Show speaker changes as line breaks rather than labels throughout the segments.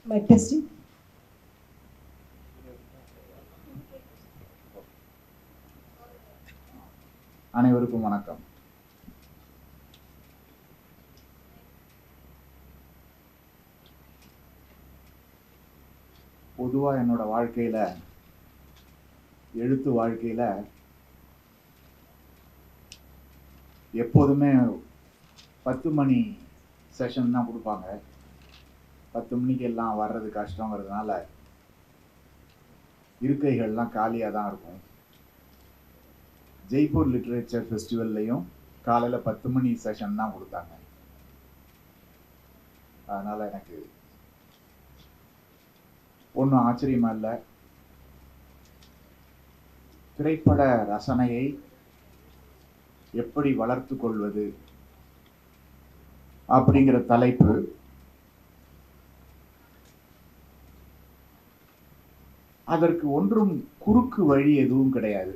Mic testing.
அனைவருக்கும் வணக்கம். பொதுவா என்னோட வாழ்க்கையில, எழுத்து வாழ்க்கையில எப்போதுமே 10 மணி செஷன் தான் கொடுப்பாங்க. 10 மணிக்கு எல்லாம் வர்றது கஷ்டங்கிறதுனால இருக்கைகள்லாம் காலியாக தான் இருக்கும். ஜெய்ப்பூர் லிட்ரேச்சர் ஃபெஸ்டிவல்லையும் காலையில் 10 மணி செஷன் தான் கொடுத்தாங்க. அதனால் எனக்கு ஒன்றும் ஆச்சரியமா இல்லை. திரைப்பட ரசனையை எப்படி வளர்த்து கொள்வது அப்படிங்கிற தலைப்பு அதற்கு ஒன்றும் குறுக்கு வழி எதுவும் கிடையாது.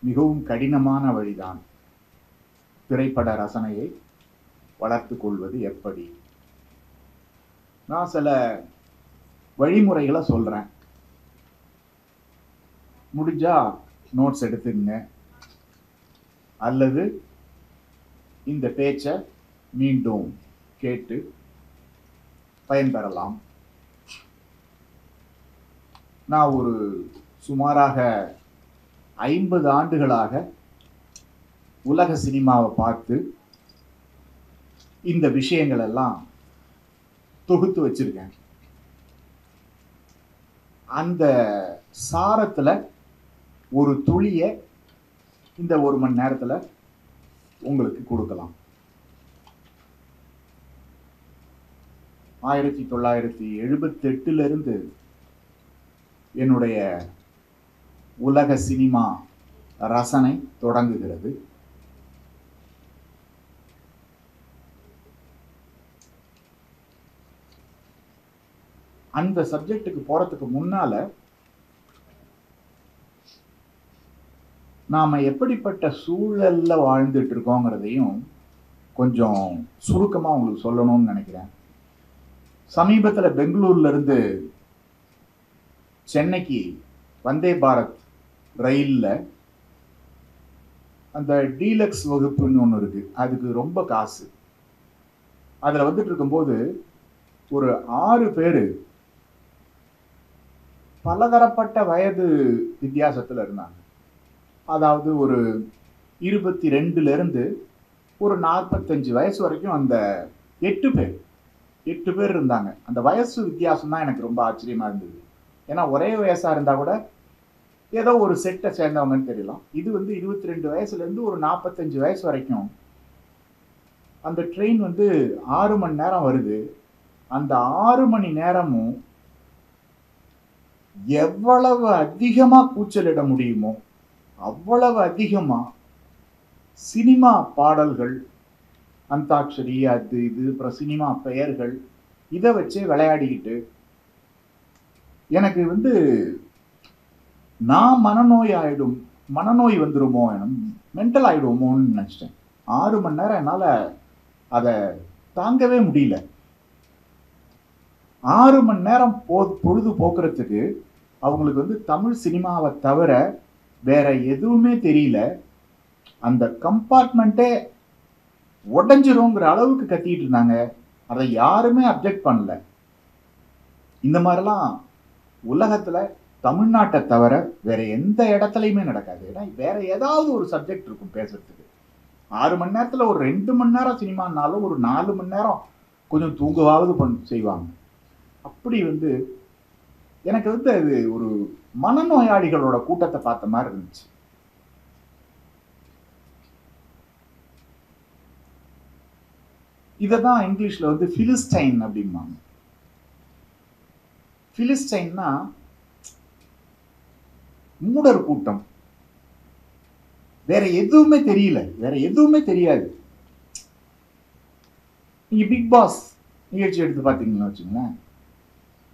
மிகவும் கடினமான வழிதான். திரைப்பட ரசனையை வளர்த்து கொள்வது எப்படி? நான் சில வழிமுறைகளை சொல்றேன். முடிஞ்சா நோட்ஸ் எடுத்துங்க, அல்லது இந்த பேச்சை மீண்டும் கேட்டு பயன்பெறலாம். நான் ஒரு சுமாராக 50 ஆண்டுகளாக உலக சினிமாவை பார்த்து இந்த விஷயங்கள் எல்லாம் தொகுத்து வச்சிருக்கேன். அந்த சாரத்துல ஒரு துளிய இந்த 1 மணி நேரத்துல உங்களுக்கு கொடுக்கலாம். 1978 இருந்து என்னுடைய உலக சினிமா ரசனை தொடங்குகிறது. அந்த சப்ஜெக்டுக்கு போறதுக்கு முன்னால நாம எப்படிப்பட்ட சூழல்ல வாழ்ந்துட்டு இருக்கோங்கிறதையும் கொஞ்சம் சுருக்கமா உங்களுக்கு சொல்லணும்னு நினைக்கிறேன். சமீபத்துல பெங்களூர்ல இருந்து சென்னைக்கு வந்தே பாரத் ரயில்ல அந்த டீலக்ஸ் வகுப்புன்னு ஒன்று இருக்கு. அதுக்கு ரொம்ப காசு. அதுல வந்துட்டு இருக்கும்போது ஒரு 6 பேரு பலதரப்பட்ட வயது வித்தியாசத்துல இருந்தாங்க. அதாவது ஒரு 22ல இருந்து ஒரு 45 வயசு வரைக்கும் அந்த 8 பேர் இருந்தாங்க. அந்த வயசு வித்தியாசம் தான் எனக்கு ரொம்ப ஆச்சரியமா இருந்தது. ஏன்னா ஒரே வயசா இருந்தா கூட ஏதோ ஒரு செட்டை சேர்ந்தவங்கன்னு தெரியலாம். இது வந்து 22 வயசுல இருந்து ஒரு 45 வயசு வரைக்கும் அந்த ட்ரெயின் வந்து 6 மணி நேரம் வருது. அந்த 6 மணி நேரமும் எவ்வளவு அதிகமா கூச்சலிட முடியுமோ அவ்வளவு அதிகமா சினிமா பாடல்கள், அந்தாட்சரி, அது இது, அப்புறம் சினிமா பெயர்கள், இதை வச்சே விளையாடிக்கிட்டு எனக்கு வந்து நான் மனநோய் வந்துருமோ, மென்டல் ஆயிடுவோமோன்னு நினைச்சிட்டேன். 6 மணி நேரம் என்னால அதை தாங்கவே முடியல. 6 மணி நேரம் பொழுது போக்குறதுக்கு அவங்களுக்கு வந்து தமிழ் சினிமாவை தவிர வேற எதுவுமே தெரியல. அந்த கம்பார்ட்மெண்ட்டே உடஞ்சிருங்கிற அளவுக்கு கத்திட்டு இருந்தாங்க. அதை யாருமே அப்ஜெக்ட் பண்ணல. இந்த மாதிரிலாம் உலகத்துல தமிழ்நாட்டை தவிர வேற எந்த இடத்துலையுமே நடக்காது. ஏன்னா வேற ஏதாவது ஒரு சப்ஜெக்ட் இருக்கும் பேசுறதுக்கு. 6 மணி நேரத்துல ஒரு 2 மணி நேரம் சினிமானாலும் ஒரு 4 மணி நேரம் கொஞ்சம் தூங்கவாவது செய்வாங்க. அப்படி வந்து எனக்கு வந்து அது ஒரு மனநோயாளிகளோட கூட்டத்தை பார்த்த மாதிரி இருந்துச்சு. இததான் இங்கிலீஷ்ல வந்து பிலிஸ்டைன் அப்படிம்பாங்க. பிலிஸ்டைன்னா மூடர் கூட்டம். வேற எதுவுமே தெரியல, வேற எதுவுமே தெரியாது. நீங்க பிக் பாஸ் நிகழ்ச்சி எடுத்து பார்த்தீங்கன்னா வச்சுங்களேன்,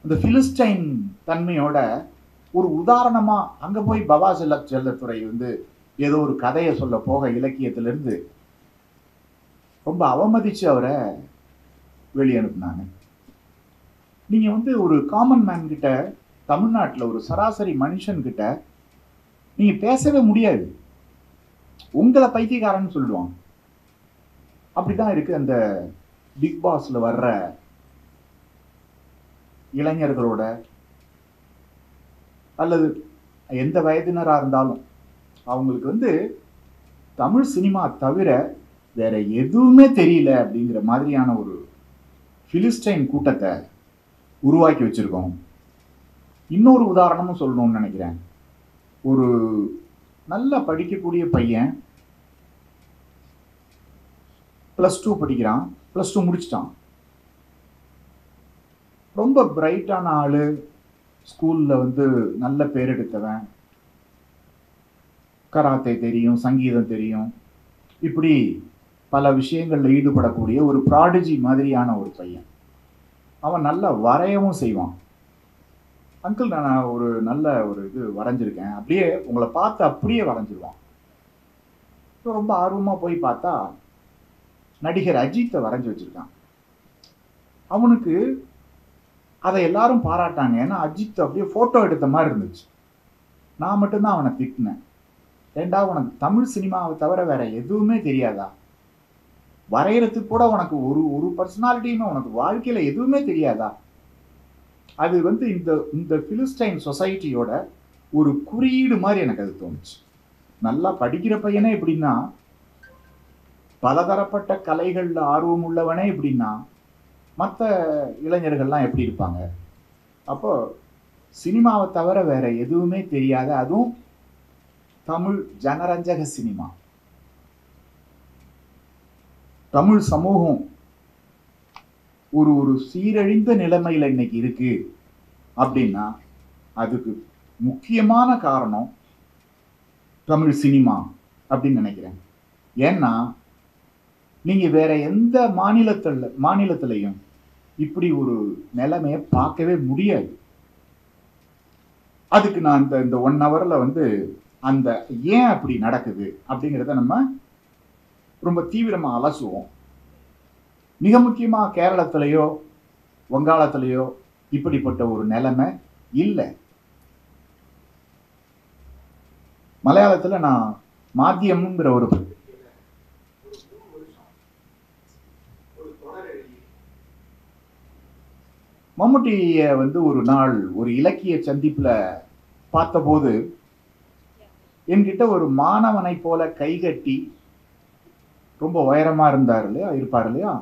அந்த பிலிஸ்டைன் தன்மையோட ஒரு உதாரணமா அங்க போய் பவா செல்லத்துறை வந்து ஏதோ ஒரு கதையை சொல்ல போக இலக்கியத்திலிருந்து ரொம்ப அவமதிச்சு அவரை வெளியே அனுப்புனாங்க. நீங்க வந்து ஒரு காமன் மேன் கிட்ட, தமிழ்நாட்டுல ஒரு சராசரி மனுஷன் கிட்ட நீங்க பேசவே முடியாது. உங்கள பைத்தியக்காரன்னு சொல்லிடுவாங்க. அப்படிதான் இருக்கு அந்த பிக் பாஸ்ல வர்ற இளைஞர்களோட, அல்லது எந்த வயதினரா இருந்தாலும் அவங்களுக்கு வந்து தமிழ் சினிமா தவிர வேற எதுவுமே தெரியல அப்படிங்கிற மாதிரியான ஒரு பிலிஸ்டைன் கூட்டத்தை உருவாக்கி வச்சிருக்கோம். இன்னொரு உதாரணமும் சொல்லணும்னு நினைக்கிறேன். ஒரு நல்லா படிக்கக்கூடிய பையன் +2 படிக்கிறான், +2 முடிச்சிட்டான். ரொம்ப பிரைட்டான ஆளு, ஸ்கூல்ல வந்து நல்ல பேர் எடுத்தவன், கராத்தே தெரியும், சங்கீதம் தெரியும், இப்படி பல விஷயங்கள்ல ஈடுபடக்கூடிய ஒரு ப்ராடிஜி மாதிரியான ஒரு பையன். அவன் நல்லா வரையவும் செய்வான். அங்கிள் நான் ஒரு நல்ல ஒரு இது வரைஞ்சிருக்கேன், அப்படியே உங்களை பார்த்து அப்படியே வரைஞ்சிருவான். ரொம்ப ஆர்வமா போய் பார்த்தா நடிகர் அஜித்தை வரைஞ்சி வச்சிருக்கான். அவனுக்கு அதை எல்லாரும் பாராட்டாங்க. ஏன்னா அஜித் அப்படியே போட்டோ எடுத்த மாதிரி இருந்துச்சு. நான் மட்டும்தான் அவனை திட்டினேன். ஏண்டா உனக்கு தமிழ் சினிமாவை தவிர வேற எதுவுமே தெரியாதா? வரையறதுக்கு கூட உனக்கு ஒரு ஒரு பர்சனாலிட்டியுமே உனக்கு வாழ்க்கையில எதுவுமே தெரியாதா? அது வந்து இந்த இந்த பிலிஸ்டைன் சொசைட்டியோட ஒரு குறியீடு மாதிரி எனக்கு அது தோணுச்சு. நல்லா படிக்கிற பையனே எப்படின்னா, பலதரப்பட்ட கலைகள்ல ஆர்வம் உள்ளவனே எப்படின்னா, மற்ற இளைஞர்கள்லாம் எப்படி இருப்பாங்க? அப்போ சினிமாவை தவிர வேற எதுவுமே தெரியாத, அதுவும் தமிழ் ஜனரஞ்சக சினிமா, தமிழ் சமூகம் ஒரு ஒரு சீரழிந்த நிலைமையில இன்னைக்கு இருக்கு அப்படின்னா அதுக்கு முக்கியமான காரணம் தமிழ் சினிமா அப்படின்னு நினைக்கிறேன். ஏன்னா நீங்க வேற எந்த மாநிலத்திலையும் இப்படி ஒரு நிலைமையை பார்க்கவே முடியாது. அதுக்கு நான் இந்த 1 ஹவர்ல வந்து அந்த ஏன் அப்படி நடக்குது அப்படிங்கிறத நம்ம ரொம்ப தீவிரமா அலசுவோம். மிக முக்கியமா கேரளத்திலேயோ வங்காளத்திலேயோ இப்படிப்பட்ட ஒரு நிலைமை இல்லை. மலையாளத்துல நான் மாத்தியம்ங்கிற ஒரு மம்முட்டிய வந்து ஒரு நாள் ஒரு இலக்கிய சந்திப்புல பார்த்தபோது என்கிட்ட ஒரு மாணவனை போல கைகட்டி, ரொம்ப உயரமா இருப்பார் இல்லையா,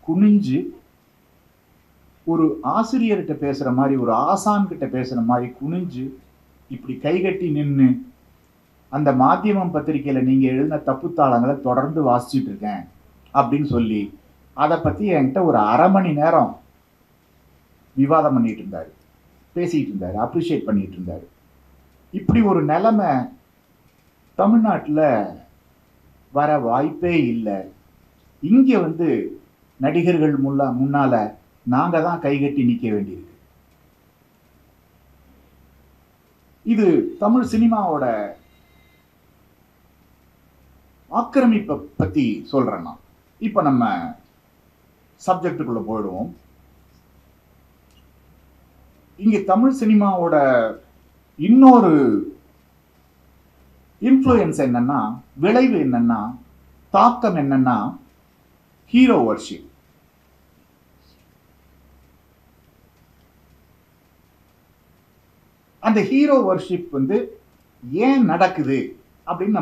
குனிஞ்சு ஒரு ஆசிரியர்கிட்ட பேசுற மாதிரி, ஒரு ஆசான் கிட்ட பேசுற மாதிரி குனிஞ்சு இப்படி கைகட்டி நின்று, அந்த மாத்தியமம் பத்திரிகையில நீங்க எழுதின தப்புத்தாளங்களை தொடர்ந்து வாசிச்சுட்டு இருக்கேன் அப்படின்னு சொல்லி அதை பத்தி என்கிட்ட ஒரு 1/2 மணி நேரம் விவாதம் பண்ணிட்டு இருந்தாரு, பேசிட்டு இருந்தாரு, அப்ரிஷியேட் பண்ணிட்டு இருந்தாரு. இப்படி ஒரு நிலைமை தமிழ்நாட்டில் வர வாய்ப்பே இல்லை. இங்க வந்து நடிகர்கள் முன்னால நாங்க தான் கைகட்டி நிக்க வேண்டியிருக்கு. இது தமிழ் சினிமாவோட ஆக்கிரமிப்பை பத்தி சொல்றேன் நான். இப்ப நம்ம சப்ஜெக்டுக்குள்ள போயிடுவோம். இங்க தமிழ் சினிமாவோட இன்னொரு இன்ஃப்ளூயன்ஸ் என்னன்னா, விளைவு என்னன்னா, தாக்கம் என்னன்னா, ஹீரோ வர்ஷிப். அந்த ஹீரோ வர்ஷிப் வந்து ஏன் நடக்குது அப்படின்னு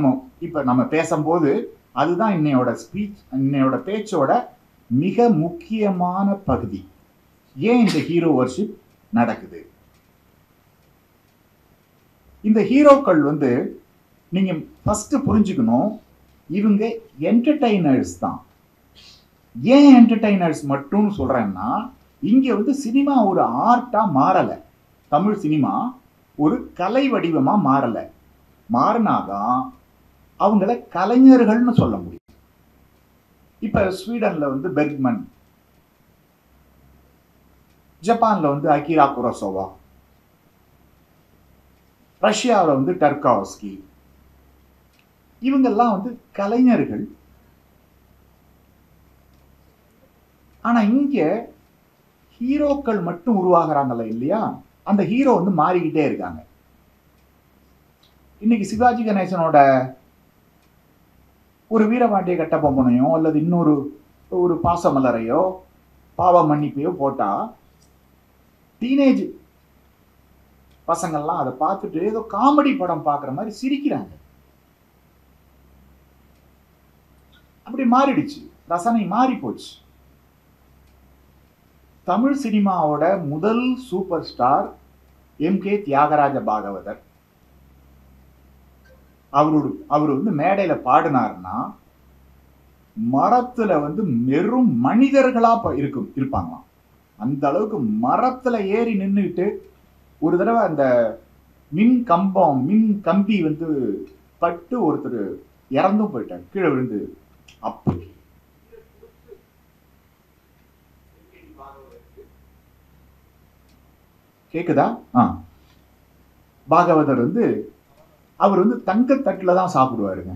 நம்ம பேசும்போது அதுதான் இன்னையோட பேச்சோட மிக முக்கியமான பகுதி. ஏன் இந்த ஹீரோ வர்ஷிப் நடக்குது? இந்த ஹீரோக்கள் வந்து நீங்க ஃபர்ஸ்ட் புரிஞ்சுக்கணும், இவங்க என்டர்டைனர்ஸ் தான். ஏன் என்டர்டைனர்ஸ் மட்டும் சொல்றேன்னா, இங்க வந்து சினிமா ஒரு ஆர்ட்டா மாறல. தமிழ் சினிமா ஒரு கலை வடிவமா மாறல. மாறினாதான் அவங்கள கலைஞர்கள்னு சொல்ல முடியும். இப்ப ஸ்வீடன்ல வந்து பெர்க்மன், ஜப்பான்ல வந்து அகிரா குரோசோவா, ரஷ்யாவில் வந்து டர்காவ்ஸ்கி, இவங்கெல்லாம் வந்து ஹீரோக்கள் மட்டும் உருவாகிறாங்கல்ல இல்லையா, அந்த ஹீரோ வந்து மாறிக்கிட்டே இருக்காங்க. இன்னைக்கு சிவாஜி கணேசனோட ஒரு வீரபாண்டிய கட்டபொம்மனையோ அல்லது இன்னொரு ஒரு பாசமலரையோ பாவ மன்னிப்பையோ போட்டா டீனேஜ் பசங்கள்லாம் அதை பார்த்துட்டு ஏதோ காமெடி படம் பார்க்குற மாதிரி சிரிக்கிறாங்க. அப்படி மாறிடுச்சு, ரசனை மாறி போச்சு. தமிழ் சினிமாவோட முதல் super star MK. Thyagaraja Bhagavathar. அவர் வந்து மேடையில பாடினார்னா மரத்துல வந்து வெறும் மனிதர்களா இருப்பாங்களாம். அந்த அளவுக்கு மரத்துல ஏறி நின்றுட்டு ஒரு தடவை அந்த மின் கம்பி வந்து பட்டு ஒருத்தர் இறந்தும் போயிட்டார், கீழே விழுந்து. அப்படி கேக்குதா? பாகவதர் வந்து அவர் வந்து தங்கத்தட்டுல தான் சாப்பிடுவாருங்க.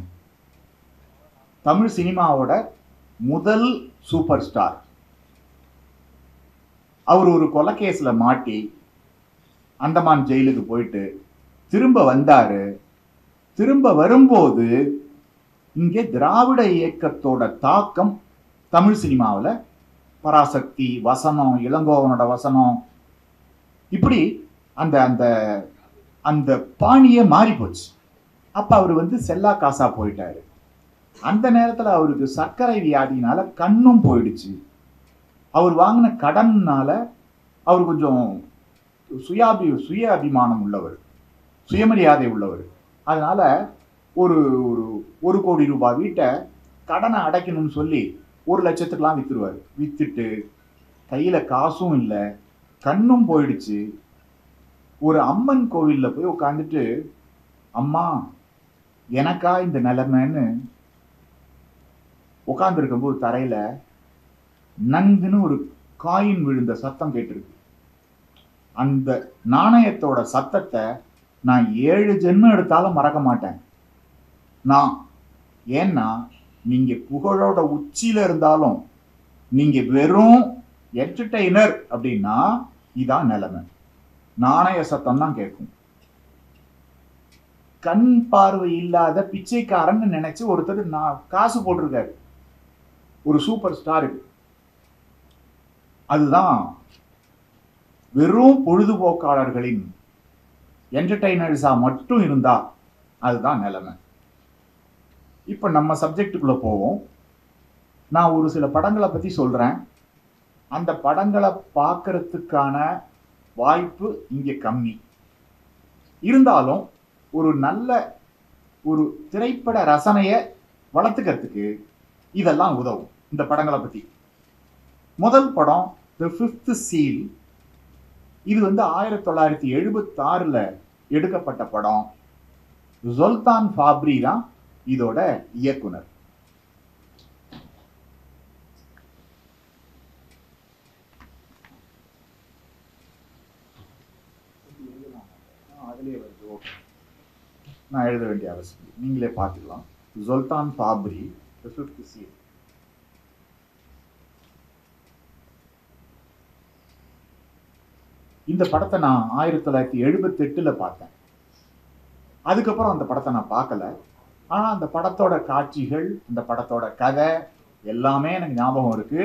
தமிழ் சினிமாவோட முதல் சூப்பர் ஸ்டார். அவர் ஒரு கொலைகேஸ்ல மாட்டி அந்தமான் ஜெயிலுக்கு போயிட்டு திரும்ப வந்தாரு. திரும்ப வரும்போது இங்கே திராவிட இயக்கத்தோட தாக்கம் தமிழ் சினிமாவில், பராசக்தி வசனம், இளங்கோவனோட வசனம், இப்படி அந்த அந்த அந்த பாணியே மாறி போச்சு. அப்ப அவர் வந்து செல்லா காசா போயிட்டாரு. அந்த நேரத்துல அவருக்கு சர்க்கரை வியாதினால கண்ணும் போயிடுச்சு. அவர் வாங்கின கடன்னால அவர் கொஞ்சம் சுய அபிமானம் உள்ளவர், சுயமரியாதை உள்ளவர். அதனால ஒரு 1 கோடி ரூபாய் வீட்டை கடனை அடைக்கணும்னு சொல்லி 1 லட்சத்துக்கெல்லாம் வித்துருவாரு. வித்துட்டு கையில காசும் இல்லை, கண்ணும் போயிடுச்சு. ஒரு அம்மன் கோவில்ல போய் உட்காந்துட்டு, அம்மா எனக்கா இந்த நிலைமைன்னு உட்கார்ந்துருக்கும் போது தரையில நங்குன்னு ஒரு காயின் விழுந்த சத்தம் கேட்டிருக்கு. அந்த நாணயத்தோட சத்தத்தை நான் 7 ஜென்மம் எடுத்தாலும் மறக்க மாட்டேன். ஏன்னா நீங்க புகழோட உச்சியில இருந்தாலும் நீங்க வெறும் என்டர்டெய்னர் அப்படின்னா இதான் நிலைமை. நாணய சத்தம் தான் கேட்கும். கண் பார்வை இல்லாத பிச்சைக்காரன் நினைச்சு ஒருத்தர் காசு போட்டிருக்காரு ஒரு சூப்பர் ஸ்டாருக்கு. அதுதான் வெறும் பொழுதுபோக்காளர்களின் என்டர்டெய்னர்ஸா மட்டும் இருந்தா அதுதான் நிலைமை. இப்ப நம்ம சப்ஜெக்டுக்குள்ள போவோம். நான் ஒரு சில படங்களை பத்தி சொல்றேன். அந்த படங்களை பார்க்கறதுக்கான வாய்ப்பு இங்க கம்மி. இருந்தாலும் ஒரு நல்ல ஒரு திரைப்பட ரசனையை வளர்த்துக்கிறதுக்கு இதெல்லாம் உதவும் இந்த படங்களை பத்தி. முதல் படம் தி ஃபிஃப்த் சீல். இது வந்து 1976ல எடுக்கப்பட்ட படம். ஜொல்தான் ஃபாப்ரி தான் இதோட இயக்குனர். நான் எழுத வேண்டிய அவசியம், நீங்களே பார்த்துக்கலாம். ஜொல்தான் ஃபாப்ரி, தி ஃபிஃப்த் சீல். இந்த படத்தை நான் 1978ல பார்த்தேன். அதுக்கப்புறம் அந்த படத்தை நான் பார்க்கல. ஆனா அந்த படத்தோட காட்சிகள், அந்த படத்தோட கதை எல்லாமே எனக்கு ஞாபகம் இருக்கு.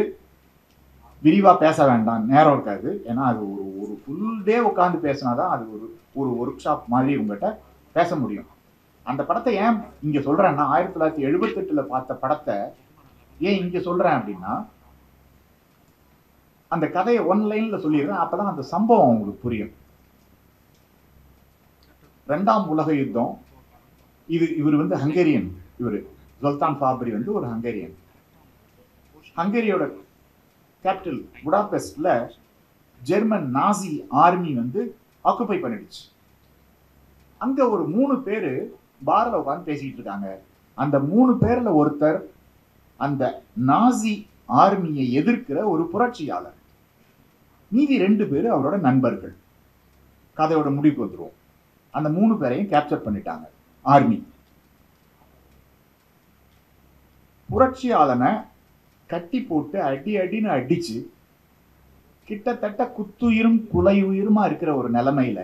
விரிவா பேச வேண்டாம், நேரம் இருக்காது. ஏன்னா அது ஒரு ஃபுல் டே உட்காந்து பேசினாதான் அது ஒரு ஒர்க் ஷாப் மாதிரி உங்ககிட்ட பேச முடியும். அந்த படத்தை ஏன் இங்க சொல்றேன்னா, 1978ல பார்த்த படத்தை ஏன் இங்க சொல்றேன் அப்படின்னா, அந்த கதையை 1 லைன்ல சொல்லிடுறேன். அப்பதான் அந்த சம்பவம் உங்களுக்கு புரியும். 2ஆம் உலக யுத்தம். இவர் வந்து ஹங்கேரியன். இவர் ஜொல்தான் ஃபாப்ரி வந்து ஒரு ஹங்கேரியன். ஹங்கேரியோட கேபிட்டல் புடாபெஸ்ட்ல ஜெர்மன் நாசி ஆர்மி வந்து ஆக்குபை பண்ணிடுச்சு. அங்க ஒரு 3 பேரு பார்ல உட்காந்து பேசிட்டு இருக்காங்க. அந்த 3 பேர்ல ஒருத்தர் அந்த நாசி ஆர்மியை எதிர்க்கிற ஒரு புரட்சியாளர். மீதி 2 பேரு அவரோட நண்பர்கள். கதையோட முடிவுக்கு வந்துருவோம். அந்த 3 பேரையும் கேப்சர் பண்ணிட்டாங்க ஆர்மி. புரட்சியாளனை கட்டி போட்டு அடின்னு அடிச்சு கிட்டத்தட்ட குத்துயிரும் குலையுயிருமா இருக்கிற ஒரு நிலைமையில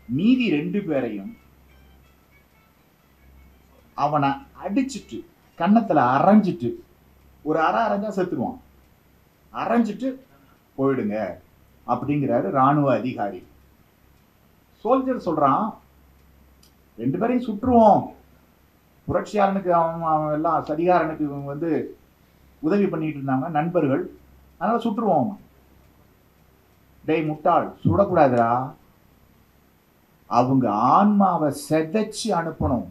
மீதி 2 பேரையும் அவனை அடிச்சுட்டு கன்னத்துல அரைஞ்சிட்டு, ஒரு அரைஞ்சா செத்துருவான், அரைஞ்சிட்டு போயிடுங்க அப்படிங்கிறாரு ராணுவ அதிகாரி. சோல்ஜர் சொல்றான், 2 பேரையும் சுற்றுவோம், புரட்சியாளனுக்கு அவன் எல்லாம் சதிகாரனுக்கு வந்து உதவி பண்ணிட்டு இருந்தாங்க நண்பர்கள், அதனால சுற்றுவோம். டேய் முட்டாள், சுடக்கூடாதுடா, அவங்க ஆன்மாவை செதைச்சு அனுப்பணும்,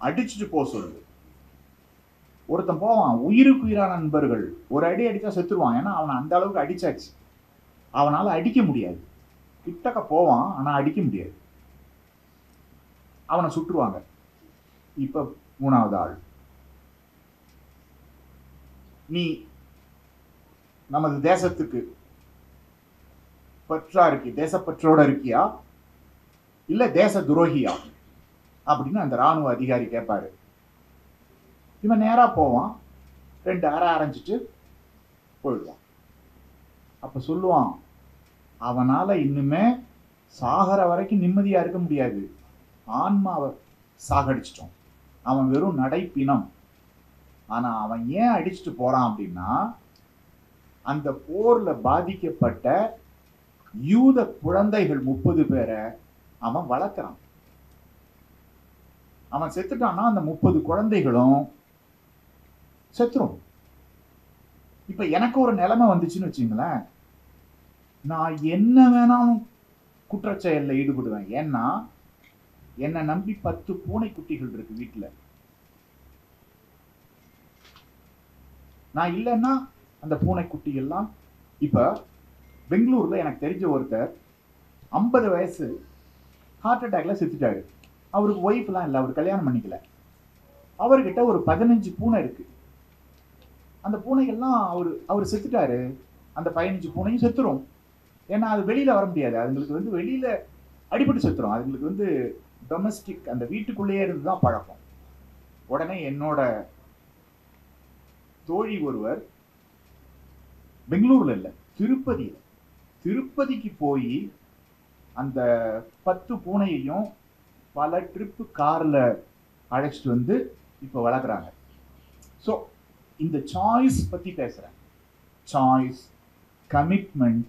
அடிச்சுட்டு போ சொல்லு. ஒருத்தன் போவான், உயிருக்கு உயிரான நண்பர்கள், ஒரு அடி அடிச்சா செத்துருவான், ஏன்னா அவனை அந்த அளவுக்கு அடிச்சாச்சு, அவனால அடிக்க முடியாது, கிட்டக்க போவான் ஆனா அடிக்க முடியாது, அவனை சுற்றுவாங்க. இப்ப 3வது ஆள், நீ நமது தேசத்துக்கு பற்றா இருக்கி, தேசப்பற்றோட இருக்கியா இல்ல தேச துரோகியா அப்படின்னு அந்த ராணுவ அதிகாரி கேட்பாரு. இவன் நேரா போவான், 2 அரை அரைஞ்சிட்டு போயிடுவான். அப்ப சொல்லுவான், அவனால இன்னுமே சாகர வரைக்கும் நிம்மதியா இருக்க முடியாது, ஆன்மாவை சாகடிச்சிட்டோம், அவன் வெறும் நடைப்பினம். ஆனா அவன் ஏன் அடிச்சுட்டு போறான் அப்படின்னா, அந்த போர்ல பாதிக்கப்பட்ட யூத குழந்தைகள் 30 பேரை அவன் வளர்க்கிறான். அவன் செத்துட்டான்னா அந்த 30 குழந்தைகளும் செத்துரும். இப்ப எனக்கு ஒரு நிலைமை வந்துச்சுன்னு வச்சுங்களேன், நான் என்ன வேணாலும் குற்றச்செயல்ல ஈடுபடுவேன். ஏன்னா என்னை நம்பி 10 பூனைக்குட்டிகள் இருக்கு வீட்டுல. நான் இல்லைன்னா அந்த பூனைக்குட்டி எல்லாம். இப்ப பெங்களூர்ல எனக்கு தெரிஞ்ச ஒருத்தர் 50 வயசு ஹார்ட் அட்டாக்ல செத்துட்டாரு. அவருக்கு ஒய்ஃப் எல்லாம் இல்லை, அவர் கல்யாணம் பண்ணிக்கல. அவர்கிட்ட ஒரு 15 பூனை இருக்கு. அந்த பூனைகள்லாம் அவர் செத்துட்டாரு, அந்த 15 பூனையும் செத்துரும். ஏன்னா அது வெளியில வர முடியாது, அதுங்களுக்கு வந்து வெளியில அடிபட்டு செத்துரும். அதுங்களுக்கு வந்து டொமஸ்டிக், அந்த வீட்டுக்குள்ளேயே இருந்துதான் பழக்கம். உடனே என்னோட தோழி ஒருவர் பெங்களூர்ல இல்ல, திருப்பதிக்கு போய் அந்த 10 பூனையையும் பல ட்ரிப்பு கார்ல அழைச்சிட்டு வந்து இப்ப வளர்க்குறாங்க. ஸோ இந்த சாய்ஸ் பத்தி பேசுறேன். சாய்ஸ், கமிட்மெண்ட்,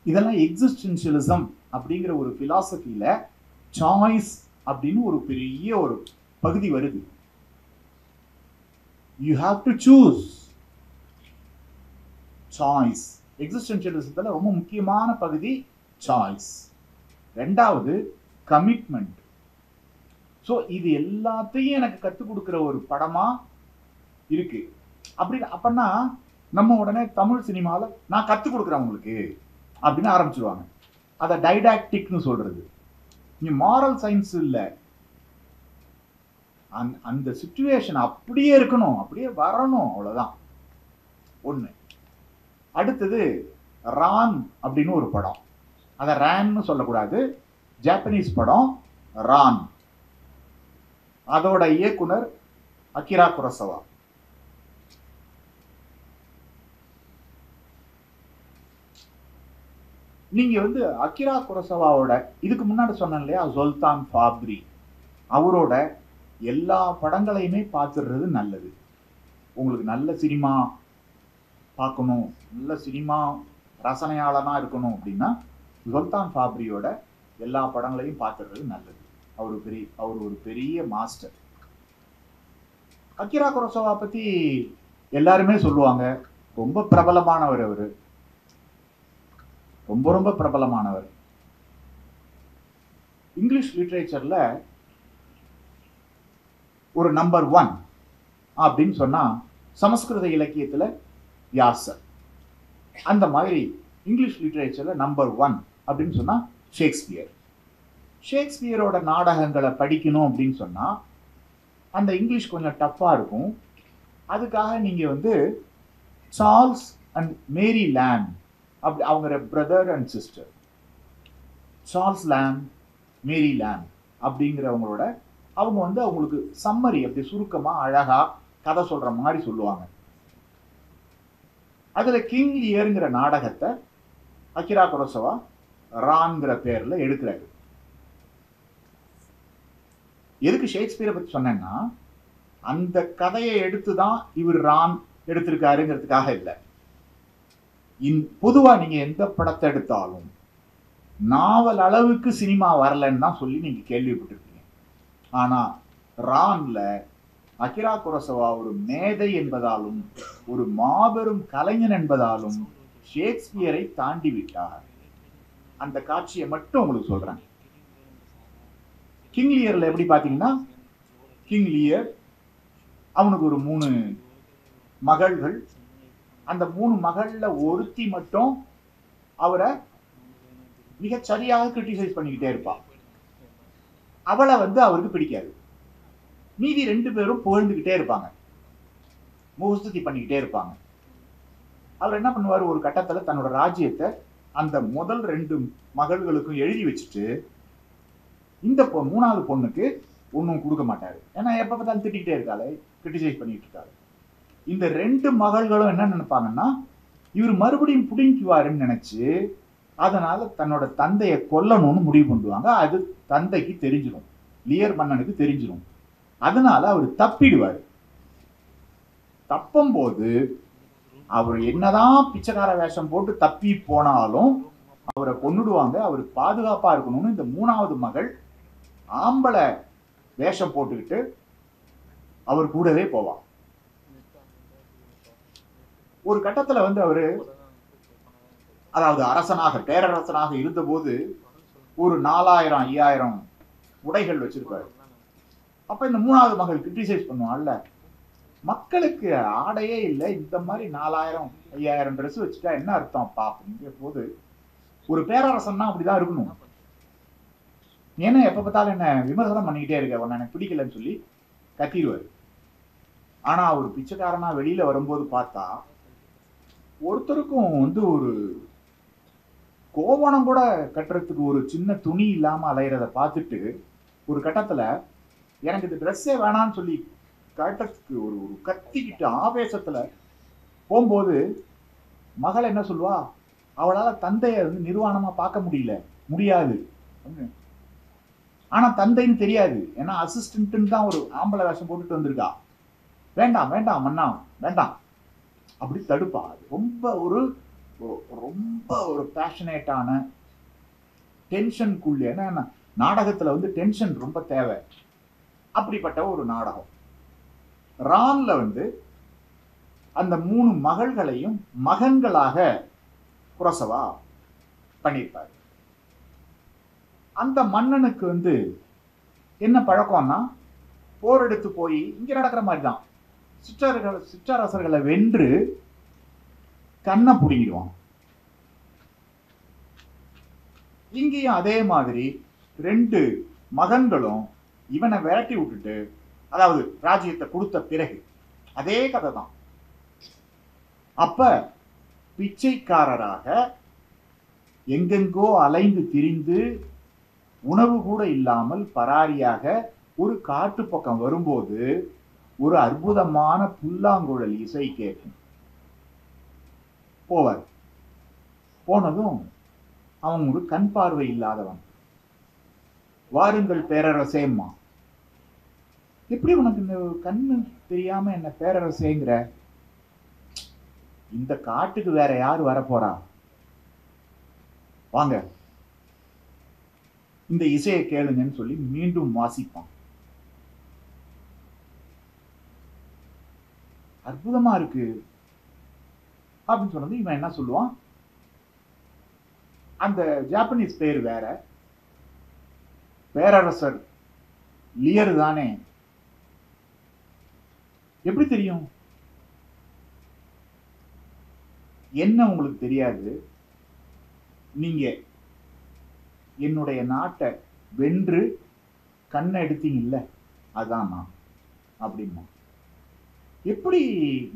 இதெல்லாம் எக்ஸிஸ்டென்ஷியலிசம் அப்படிங்கிற ஒரு பிலாசபியில சாய்ஸ் அப்படின்னு ஒரு பெரிய ஒரு பகுதி வருது. You have to choose. Choice எக்ஸிஸ்டென்ஷியலிசத்துல ரொம்ப முக்கியமான பகுதி சாய்ஸ். 2வது கமிட்மெண்ட். ஸோ இது எல்லாத்தையும் எனக்கு கற்றுக் கொடுக்குற ஒரு படமா இருக்கு. அப்படின்னா நம்ம உடனே தமிழ் சினிமாவில் நான் கற்றுக் கொடுக்குறேன் உங்களுக்கு அப்படின்னு ஆரம்பிச்சிருவாங்க. அதை டைடாக்டிக்னு சொல்றது. நீ மாரல் சயின்ஸ் இல்லை, அந்த சிச்சுவேஷன் அப்படியே இருக்கணும், அப்படியே வரணும், அவ்வளவுதான். ஒண்ணு. அடுத்தது ரான் அப்படின்னு ஒரு படம். அதை ரேன்னு சொல்லக்கூடாது, ஜாப்பனீஸ் படம் ரான். அதோட இயக்குனர் அகிரா குரோசவா. நீங்க வந்து அகிரா குரோசவாவோட இதுக்கு முன்னாடி சொன்னேன் இல்லையா, ஜொல்தான் ஃபாப்ரி, அவரோட எல்லா படங்களையுமே பார்த்துடுறது நல்லது. உங்களுக்கு நல்ல சினிமா பார்க்கணும், நல்ல சினிமா ரசனையாளனா இருக்கணும் அப்படின்னா ஜொல்தான் ஃபாப்ரியோட எல்லா படங்களையும் பார்த்துடுறது நல்லது. அவர் ஒரு பெரிய மாஸ்டர். அகிரா குரோசவா பத்தி எல்லாருமே சொல்லுவாங்க, ரொம்ப பிரபலமானவர். அவரு ரொம்ப ரொம்ப பிரபலமானவர். இங்கிலீஷ் லிட்ரேச்சர்ல ஒரு நம்பர் 1 அப்படின்னு சொன்னா சமஸ்கிருத இலக்கியத்துல வியாசர். அந்த மாதிரி இங்கிலீஷ் லிட்ரேச்சர்ல நம்பர் 1 அப்படின்னு சொன்னா ஷேக்ஸ்பியர். ஷேக்ஸ்பியரோட நாடகங்களை படிக்கணும் அப்படின்னு சொன்னா அந்த இங்கிலீஷ் கொஞ்சம் டஃப்பா இருக்கும். அதுக்காக நீங்க வந்து சார்ல்ஸ் அண்ட் மேரி லேம், அப்படி அவங்க பிரதர் அண்ட் சிஸ்டர், சார்ல்ஸ் லேம், மேரி லேம் அப்படிங்கிறவங்களோட அவங்க வந்து அவங்களுக்கு சம்மரி அப்படி சுருக்கமா அழகா கதை சொல்ற மாதிரி சொல்லுவாங்க. அதுல கிங் லியர்ங்கிற நாடகத்தை அகிரா குரோசவா ரான்ங்கிற பேர்ல எடுக்கிறாரு. எதுக்கு ஷேக்ஸ்பியரை பத்தி சொன்னேன்னா, அந்த கதையை எடுத்துதான் இவர் ரான் எடுத்திருக்காருங்கிறதுக்காக இல்லை. பொதுவா நீங்க எந்த படத்தை எடுத்தாலும் நாவல் அளவுக்கு சினிமா வரலன்னு தான் சொல்லி நீங்க கேள்விப்பட்டிருக்கீங்க. ஆனா ரான்ல அகிரா குரோசவா ஒரு மேதை என்பதாலும் ஒரு மாபெரும் கலைஞன் என்பதாலும் ஷேக்ஸ்பியரை தாண்டி விட்டார். அந்த காட்சியை மட்டும் உங்களுக்கு சொல்றேன். கிங் லியர்ல எப்படி பாத்தீங்கன்னா, கிங் லியர் அவனுக்கு ஒரு 3 மகள்கள். அந்த 3 மகள்ல ஒருத்தி மட்டும் அவரை மிக சரியாக கிரிட்டிசைஸ் பண்ணிக்கிட்டே இருப்பான். அவளை அவருக்கு பிடிக்காது. மீதி 2 பேரும் புகழ்ந்துகிட்டே இருப்பாங்க, முகஸ்துதி பண்ணிக்கிட்டே இருப்பாங்க. அவர் என்ன பண்ணுவார், ஒரு கட்டத்துல தன்னோட ராஜ்யத்தை அந்த முதல் 2 மகள்களுக்கும் எழுதி வச்சுட்டு இந்த 3வது பொண்ணுக்கு ஒன்றும் கொடுக்க மாட்டாரு. ஏன்னா எப்ப பார்த்தாலும் திட்டிக்கிட்டே இருக்காளே, கிரிட்டிசைஸ் பண்ணிட்டு இருக்காரு. இந்த 2 மகள்களும் என்ன நினைப்பாங்கன்னா, இவர் மறுபடியும் புடிங்குவாருன்னு நினைச்சு அதனால தன்னோட தந்தையை கொல்லணும்னு முடிவு பண்ணுவாங்க. அது தந்தைக்கு தெரிஞ்சிடும், லியர் மன்னனுக்கு தெரிஞ்சிடும். அதனால அவர் தப்பிடுவார். தப்பும் போது அவர் என்னதான் பிச்சைக்கார வேஷம் போட்டு தப்பி போனாலும் அவரை கொன்னுடுவாங்க. அவர் பாதுகாப்பா இருக்கணும்னு இந்த 3வது மகள் ஆம்பளை வேஷம் போட்டுக்கிட்டு அவர் கூடவே போவார். ஒரு கட்டத்துல அவரு, அதாவது அரசனாக பேரரசனாக இருந்தபோது ஒரு 4000 5000 உடைகள் வச்சிருப்பாரு. அப்ப இந்த 3வது மகள் கிரிட்டிசைஸ் பண்ணுவாள்ல, மக்களுக்கு ஆடையே இல்லை, இந்த மாதிரி 4000 5000 ட்ரெஸ் வச்சுட்டா என்ன அர்த்தம் அப்பா அப்படிங்கிற போது, ஒரு பேரரசன்னா அப்படிதான் இருக்கணும். ஏன்னா எப்ப பார்த்தாலும் என்ன விமர்சனம் பண்ணிக்கிட்டே இருக்க, உன்னை எனக்கு பிடிக்கலன்னு சொல்லி கத்திடுவாரு. ஆனா ஒரு பிச்சைக்காரனா வெளியில வரும்போது பார்த்தா ஒருத்தருக்கும் ஒரு கோவணம் கூட கட்டுறதுக்கு ஒரு சின்ன துணி இல்லாம அலையிறத பார்த்துட்டு ஒரு கட்டத்துல எனக்கு இந்த ட்ரெஸ்ஸே வேணான்னு சொல்லி கட்டத்துக்கு ஒரு கத்திக்கிட்டு ஆவேசத்துல போகும்போது மகள் என்ன சொல்லுவா, அவளால தந்தைய நிர்வாணமா பார்க்க முடியாது. ஆனா தந்தைன்னு தெரியாது, ஏன்னா அசிஸ்டன்ட்னு தான் ஒரு ஆம்பளை வேஷம் போட்டுட்டு வந்திருக்கா. வேண்டாம் வேண்டாம் மன்னா வேண்டாம் அப்படி தடுப்பா. ரொம்ப ஒரு பேஷனேட்டான டென்ஷனுக்குள்ள, ஏன்னா நாடகத்துல டென்ஷன் ரொம்ப தேவை. அப்படிப்பட்ட ஒரு நாடகம். ரான்ல அந்த 3 மகள்களையும் மகன்களாக குரோசவா பண்ணியிருப்பாரு. அந்த மன்னனுக்கு என்ன பழக்கம்னா, போர் எடுத்து போய் இங்க நடக்கிற மாதிரி தான் சிற்றரசர்களை வென்று கண்ணை புடிங்கிடுவான். இங்கேயும் அதே மாதிரி 2 மகன்களும் இவனை விரட்டி விட்டுட்டு, அதாவது ராஜ்யத்தை கொடுத்த பிறகு அதே கதை தான். அப்ப பிச்சைக்காரராக எங்கெங்கோ அலைந்து திரிந்து உணவு கூட இல்லாமல் பராரியாக ஒரு காட்டு பக்கம் வரும்போது ஒரு அற்புதமான புல்லாங்குழல் இசை கேட்கும். போவார். போனதும் அவன் ஒரு கண் பார்வை இல்லாதவன். வாருங்கள் பேரரசேம்மா. எப்படி உனக்கு இந்த கண்ணு தெரியாம என்ன பேரரசேங்கிற? இந்த காட்டுக்கு வேற யாரு வரப்போறா? வாங்க இந்த இசையை கேளுங்கன்னு சொல்லி மீண்டும் வாசிப்பான். அற்புதமா இருக்கு அப்படின்னு சொன்னது இவன் என்ன சொல்லுவான், அந்த ஜாப்பனீஸ் பேர் வேற, பேரரசர் லியர் தானே, எப்படி தெரியும்? என்ன உங்களுக்கு தெரியாது, நீங்க என்னுடைய நாட்டை வென்று கண்ணை எடுத்தீங்கல்ல, அதான் நான் அப்படிமா. எப்படி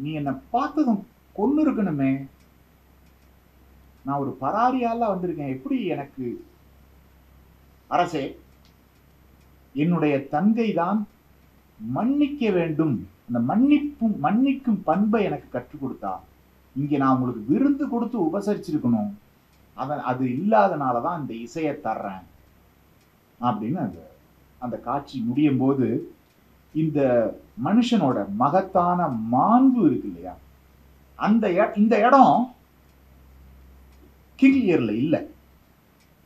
நீ என்னை பார்த்ததும் கொன்னு இருக்கணுமே, நான் ஒரு பராரியால வந்திருக்கேன், எப்படி எனக்கு? அரசே, என்னுடைய தங்கை தான் மன்னிக்க வேண்டும், அந்த மன்னிக்கும் பண்பை எனக்கு கற்றுக் கொடுத்தா. இங்க நான் உங்களுக்கு விருந்து கொடுத்து உபசரிச்சிருக்கணும், அது இல்லாதனாலதான் இந்த இசையை தர்றேன் அப்படின்னு அந்த காட்சி முடியும் போது இந்த மனுஷனோட மகத்தான மாண்பு இருக்கு இல்லையா, இந்த இடம் கிங் லியர்ல இல்ல,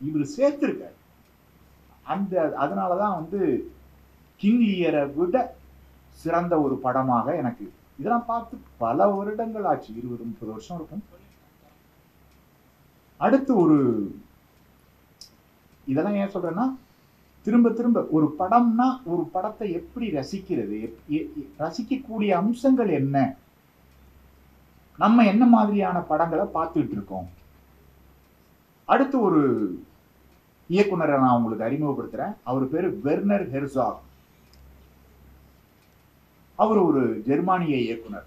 இவர் சேர்த்திருக்காரு. அதனாலதான் கிங் லியரை விட சிறந்த ஒரு படமாக எனக்கு இதெல்லாம் பார்த்து பல வருடங்கள் ஆச்சு, 20-30 வருஷம் இருக்கும். அடுத்து இதெல்லாம் ஏன் சொல்றேன்னா, திரும்ப திரும்ப ஒரு படம்னா ஒரு படத்தை எப்படி ரசிக்கிறது, ரசிக்கக்கூடிய அம்சங்கள் என்ன, நம்ம என்ன மாதிரியான படங்களை பார்த்துட்டு இருக்கோம். அடுத்து ஒரு இயக்குனரை நான் உங்களுக்கு அறிமுகப்படுத்துறேன். அவர் பேரு வெர்னர் ஹெர்சாக். அவர் ஒரு ஜெர்மானிய இயக்குனர்.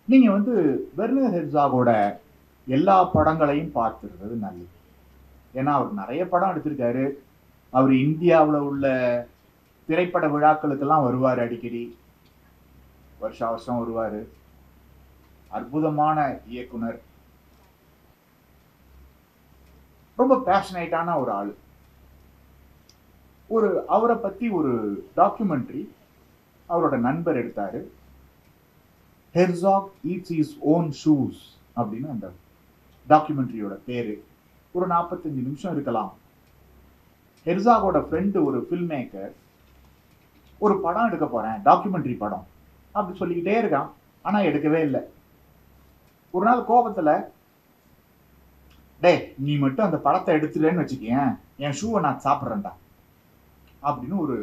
நீங்க வெர்னர் ஹெர்சாகோட எல்லா படங்களையும் பார்த்துருக்கிறது நல்லது. ஏன்னா அவர் நிறைய படம் எடுத்திருக்காரு. அவர் இந்தியாவில் உள்ள திரைப்பட விழாக்களுக்கெல்லாம் வருவார், அடிக்கடி வருஷா வருஷம் வருவார். அற்புதமான இயக்குனர், ரொம்ப பேஷனேட்டான ஒரு ஆளு. அவரை பத்தி ஒரு டாக்குமெண்ட்ரி அவரோட நண்பர் எடுத்தாரு. Herzog eats his own shoes அப்படின்னு அந்த டாக்குமெண்ட்ரியோட பேரு. ஒரு 45 நிமிஷம் இருக்கலாம். ஹெர்சாகோட ஃப்ரெண்டு ஒரு ஃபில்ம் மேக்கர் ஒரு படம் எடுக்க போறேன், டாக்குமெண்ட்ரி படம் அப்படி சொல்லிக்கிட்டே இருக்கான். ஆனா எடுக்கவே இல்லை. ஒரு நாள் கோபத்துல, டே நீ மட்டும் அந்த படத்தை எடுத்துட்டேன்னு வச்சுக்கேன், என் ஷூவை நான் சாப்பிட்றேன்டா அப்படின்னு ஒரு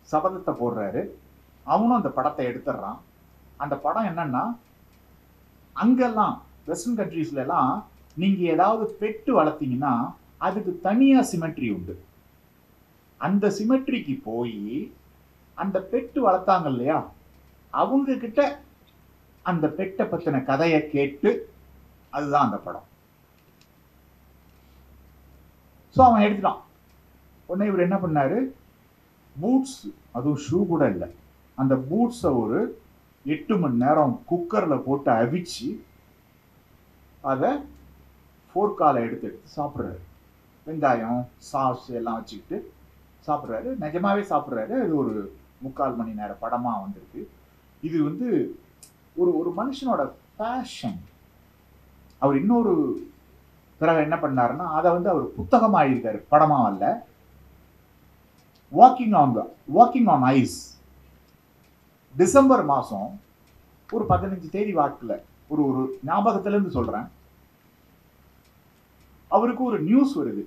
சபதத்தை போடுறாரு. அவனும் அந்த படத்தை எடுத்துடுறான். அந்த படம் என்னன்னா, அங்கெல்லாம் வெஸ்டர்ன் கண்ட்ரீஸ்ல எல்லாம் நீங்க ஏதாவது பெட்டு வளர்த்தீங்கன்னா அதுக்கு தனியா சிமெட்ரி உண்டு. அந்த சிமெட்ரிக்கு போய் அந்த பெட்டு வளர்த்தாங்க இல்லையா, அவங்க கிட்ட அந்த பெட்டை பத்தின கதையை கேட்டு, அதுதான் அந்த படம். ஸோ அவன் எடுத்துட்டான். உடனே இவர் என்ன பண்ணாரு, பூட்ஸ், அதுவும் ஷூ கூட இல்லை, அந்த பூட்ஸை ஒரு 8 மணி நேரம் குக்கர்ல போட்டு அவிச்சு அதை ஃபோர்க்கால எடுத்து சாப்பிட்றாரு. வெங்காயம் சாஸ் எல்லாம் வச்சுக்கிட்டு சாப்பிட்றாரு. நிஜமாவே சாப்பிட்றாரு. அது ஒரு 3/4 மணி நேர படமா வந்திருக்கு. இது ஒரு மனுஷனோட பேஷன். அவர் இன்னொரு பிறகு என்ன பண்ணாருன்னா, அதை அவர் புத்தகமா எழுதியிருக்காரு, படமா அல்ல. Walking on ice. டிசம்பர் மாசம் ஒரு 15 தேதி வாக்குல ஒரு ஞாபகத்துல இருந்து சொல்றேன், அவருக்கு ஒரு நியூஸ் வருது.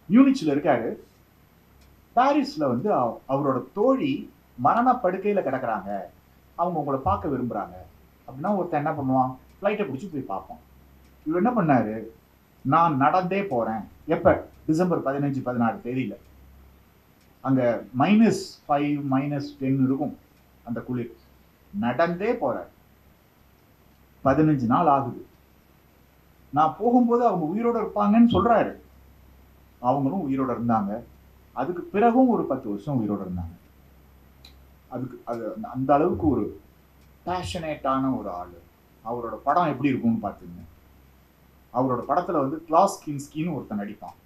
மியூனிச்ல இருக்காரு. பாரிஸ்ல அவரோட தோழி மரண படுக்கையில கிடக்குறாங்க, அவங்க உங்களை பார்க்க விரும்புறாங்க அப்படின்னா ஒருத்தன் என்ன பண்ணுவான், ஃப்ளைட்டை பிடிச்சி போய் பார்ப்பான். இவர் என்ன பண்ணாரு, நான் நடந்தே போறேன். எப்ப? டிசம்பர் 15-16 தேதியில. அங்க -5 -10 இருக்கும் அந்த குளிர். நடந்தே போறார். 15 நாள் ஆகுது. நான் போகும்போது அவங்க உயிரோட இருப்பாங்கன்னு சொல்றாரு. அவங்களும் உயிரோட இருந்தாங்க. அதுக்கு பிறகும் ஒரு 10 வருஷம் உயிரோட இருந்தாங்க. அந்த அளவுக்கு ஒரு பேஷனேட்டான ஒரு ஆளு. அவரோட படம் எப்படி இருக்கும்னு பார்த்துங்க. அவரோட படத்துல கிளாஸ் கின்ஸ்கின்னு ஒருத்தன் நடிப்பான்.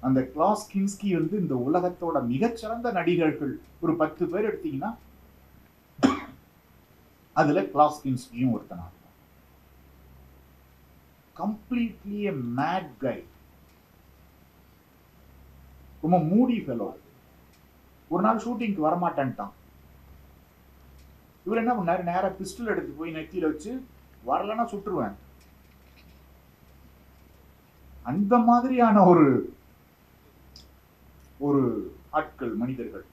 அந்த கிளாஸ் கின்ஸ்கி இந்த உலகத்தோட மிகச்சிறந்த நடிகர்கள் ஒரு 10 பேர் எடுத்தீங்கன்னா அதுல கிளாஸ் கின்ஸ்கியும் ஒருத்தனா இருப்பான். Completely a mad guy. ரொம்ப மூடி ஃபெலோ. ஒரு நாள் ஷூட்டிங்க்கு வரமாட்டேன்ட்டான். இவர் என்ன பண்ணாரு, நேரா பிஸ்டல் எடுத்து போய் நெத்தியில வச்சு, வரலன்னா சுட்டுருவேன். அந்த மாதிரியான ஒரு ஆட்கள், மனிதர்கள்.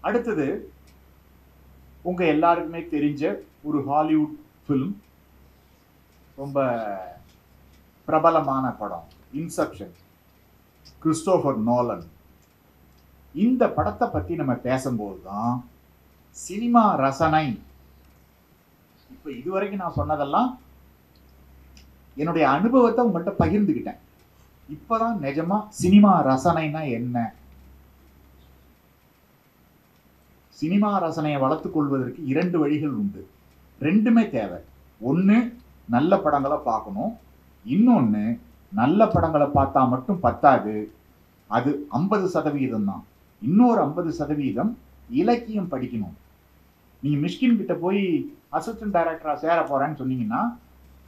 அடுத்தது உங்க எல்லாருக்குமே தெரிஞ்ச ஒரு ஹாலிவுட் ஃபிலிம், ரொம்ப பிரபலமான படம், இன்செப்ஷன், கிறிஸ்டோபர் நோலன். இந்த படத்தை பத்தி நம்ம பேசும்போது தான் சினிமா ரசனை, இப்ப இதுவரைக்கும் நான் சொன்னதெல்லாம் என்னுடைய அனுபவத்தை உங்கள்கிட்ட பகிர்ந்துக்கிட்டேன். இப்பதான் நிஜமா சினிமா ரசனைனா என்ன, சினிமா ரசனையை வளர்த்துக் கொள்வதற்கு 2 வழிகள் உண்டு. 2மே தேவை. ஒன்று நல்ல படங்களை பார்க்கணும், இன்னொன்று நல்ல படங்களை பார்த்தா மட்டும் பத்தாது, அது 50% தான். இன்னொரு 50% இலக்கியம் படிக்கணும். நீங்க மிஷ்கின் கிட்ட போய் அசிஸ்டன்ட் டைரக்டரா சேர போறேன்னு சொன்னீங்கன்னா,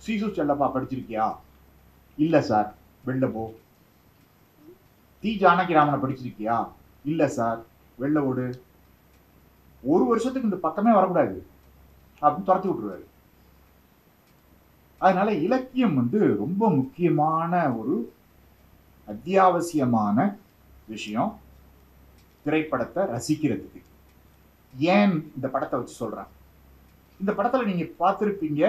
சீசு செல்லப்பா படிச்சிருக்கியா? இல்ல சார், வெளில போ. தி ஜானகிராமனை படிச்சிருக்கியா? இல்ல சார், வெளில ஓடு. 1 வருஷத்துக்கு இந்த பக்கமே வரக்கூடாது அப்படின்னு துரத்தி விட்டுருவாரு. அதனால இலக்கியம் ரொம்ப முக்கியமான ஒரு அத்தியாவசியமான விஷயம் திரைப்படத்தை ரசிக்கிறதுக்கு. ஏன் இந்த படத்தை வச்சு சொல்றேன்? இந்த படத்துல நீங்க பார்த்திருப்பீங்க,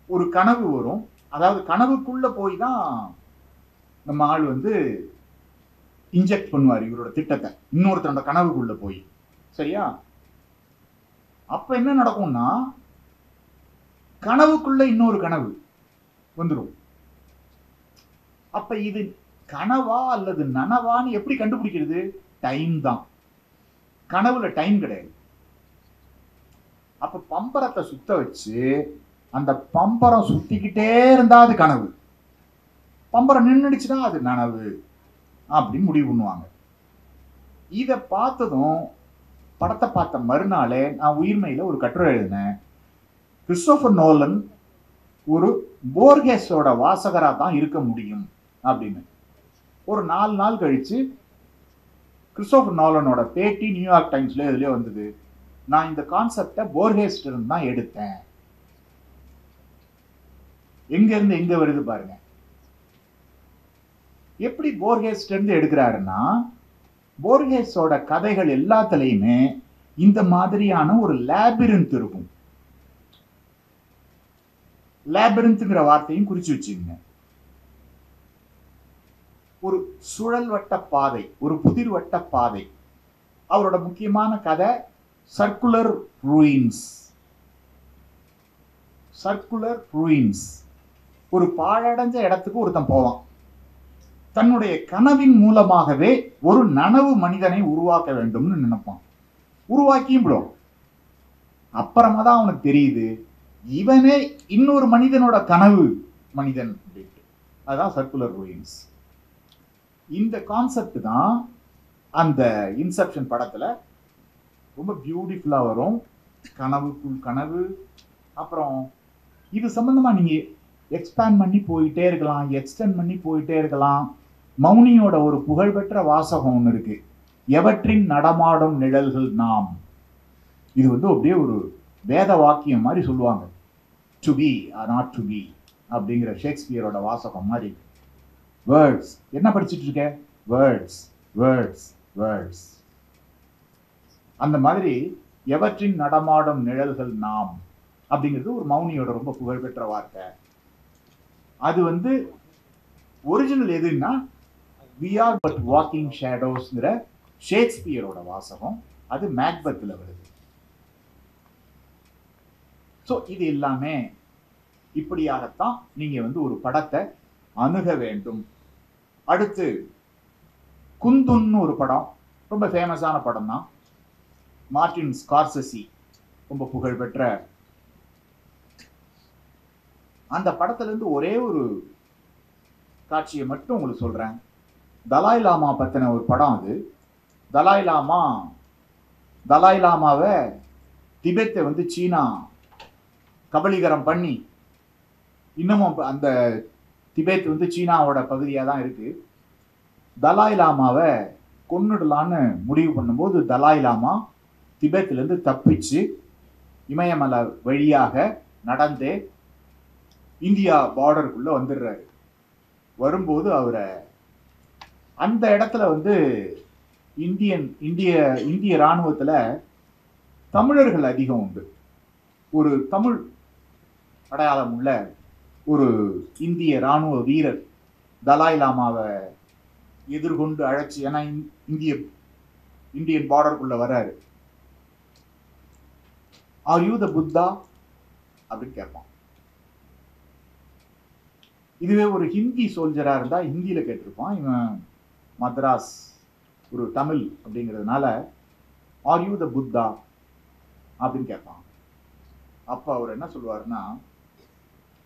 ஒரு கனவு வரும். அதாவது கனவுக்குள்ள போய் தான் நம்ம ஆள் இன்ஜெக்ட் பண்ணுவார் இவரோட திட்டத்தை, இன்னொருத்தரோட கனவுக்குள்ள போய். சரியா? அப்ப என்ன நடக்கும்னா, கனவுக்குள்ள இன்னொரு கனவு வந்துடும். அப்ப இது கனவா அல்லது நனவான்னு எப்படி கண்டுபிடிக்கிறது? டைம் தான். கனவுல டைம் கிடையாது. அப்ப பம்பரத்தை சுத்த வச்சு அந்த பம்பரம் சுத்திக்கிட்டே இருந்தா அது கனவு, பம்பரம் நின்றுடுச்சுன்னா அது நனவு அப்படின்னு முடிவு பண்ணுவாங்க. இதை பார்த்ததும் படத்தை பார்த்த மறுநாளே நான் உயிர்மையில ஒரு கட்டுரை எழுதினேன். கிறிஸ்டோபர் நோலன் ஒரு போர்கேஸோட வாசகரா தான் இருக்க முடியும் அப்படின்னு. ஒரு 4 நாள் கழிச்சு கிறிஸ்டோபர் நோலனோட பேட்டி நியூயார்க் டைம்ஸ்ல இதுலயே வந்தது. நான் இந்த கான்செப்டை போர்கேஸ்ட் இருந்து தான் எடுத்தேன். எங்க இருந்து எங்க வருது பாருங்க. எப்படி போர்கேஸ்ட் இருந்து எடுக்கிறாருன்னா, போர்கேஸோட கதைகள் எல்லாத்துலயுமே இந்த மாதிரியான ஒரு லேபிரிந்த் இருக்கும். லேபிரிந்த்ங்கிற வார்த்தையும் குறிச்சு வச்சுங்க. ஒரு சுழல் வட்ட பாதை, ஒரு புதிர் வட்ட பாதை. அவரோட முக்கியமான கதை சர்க்குலர் ரூயின்ஸ். Circular ruins. ஒரு பாழடைஞ்ச இடத்துக்கு ஒருத்தன் போவான். தன்னுடைய கனவின் மூலமாகவே ஒரு நனவு மனிதனை உருவாக்க வேண்டும்னு நினைப்பான். உருவாக்கியும் விடும். அப்புறமா தான் அவனுக்கு தெரியுது, இவனே இன்னொரு மனிதனோட கனவு மனிதன் அப்படின்ட்டு. அதுதான் சர்க்குலர் ரூயின்ஸ். இந்த கான்செப்ட் தான் அந்த இன்செப்ஷன் படத்துல ரொம்ப பியூட்டிஃபுல்லா வரும். கனவுக்குள் கனவு. அப்புறம் இது சம்பந்தமா நீங்க எக்ஸ்பேண்ட் பண்ணி போயிட்டே இருக்கலாம், எக்ஸ்டெண்ட் பண்ணி போயிட்டே இருக்கலாம். மௌனியோட ஒரு புகழ்பெற்ற வாசகம் ஒன்று இருக்கு, எவற்றின் நடமாடும் நிழல்கள் நாம். இது அப்படியே ஒரு வேத வாக்கியம் மாதிரி சொல்லுவாங்க. To be or not to be அப்படிங்கிற ஷேக்ஸ்பியரோட வாசகம் மாதிரி. வேர்ட்ஸ். என்ன படிச்சுட்டு இருக்க? Words, words, words. அந்த மாதிரி எவற்றின் நடமாடும் நிழல்கள் நாம் அப்படிங்கிறது ஒரு மௌனியோட ரொம்ப புகழ்பெற்ற வார்த்தை. அது ஒரிஜினல் எதுன்னா, we are but walking shadows-ங்கிற ஷேக்ஸ்பியரோட வாசகம். அது மேக்பெத்ல வருது. ஸோ இது எல்லாமே இப்படியாகத்தான் நீங்க ஒரு படத்தை அணுக வேண்டும். அடுத்து குந்துன்னு ஒரு படம், ரொம்ப ஃபேமஸான படம் தான். மார்டின் ஸ்கார்செசி ரொம்ப புகழ்பெற்ற. அந்த படத்துல இருந்து ஒரே ஒரு காட்சியை மட்டும் உங்களுக்கு சொல்றேன். தலாய் லாமா பத்தின ஒரு படம் அது. தலாய் லாமாவை திபெத்தை சீனா கபலீகரம் பண்ணி, இன்னமும் அந்த திபெத் சீனாவோட பகுதியாக தான் இருக்கு. தலாய் லாமாவை கொன்னுடலான்னு முடிவு பண்ணும்போது தலாய் லாமா திபெத்திலேருந்து தப்பிச்சு இமயமலை வழியாக நடந்தே இந்தியா பார்டருக்குள்ள வந்துடுறாரு. வரும்போது அவரை அந்த இடத்துல இந்திய இராணுவத்தில் தமிழர்கள் அதிகம் உண்டு. ஒரு தமிழ் அடையாளம் உள்ள ஒரு இந்திய இராணுவ வீரர் தலாய் லாமாவை எதிர்கொண்டு அழைச்சி, ஏன்னா இந்தியன் பார்டருக்குள்ள வர்றாரு. ஆர் யூ த புத்தா அப்படின்னு கேட்பான். இதுவே ஒரு ஹிந்தி சோல்ஜரா இருந்தா ஹிந்தியில கேட்டிருப்பான். இவன் மദ്രാஸ் ஒரு தமிழ் அப்படிங்கிறதுனால ஆர் யூ த புத்தா அப்படின்னு கேட்பான். அப்ப அவர் என்ன சொல்லுவாருன்னா,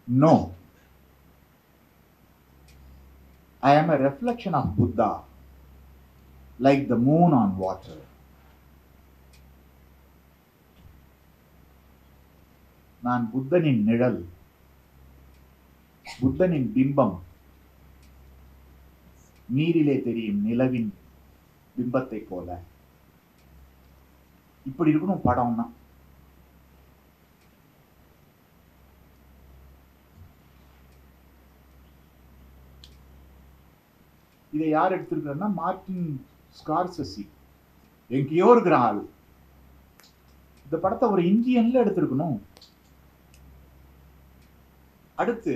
நோ, ஐ ஆம் a reflection of Buddha, like the moon on water. நான் புத்தனின் நிழல், புத்தனின் பிம்பம், நீரிலே தெரியும் நிலவின் பிம்பத்தை போல. இப்படி இருக்கணும் படம்னா. இதை யார் எடுத்திருக்கிறன்னா மார்டின் ஸ்கார்செசி, எங்கேயோ இருக்கிற ஆள். இந்த படத்தை ஒரு இந்தியன்ல எடுத்திருக்கணும். அடுத்து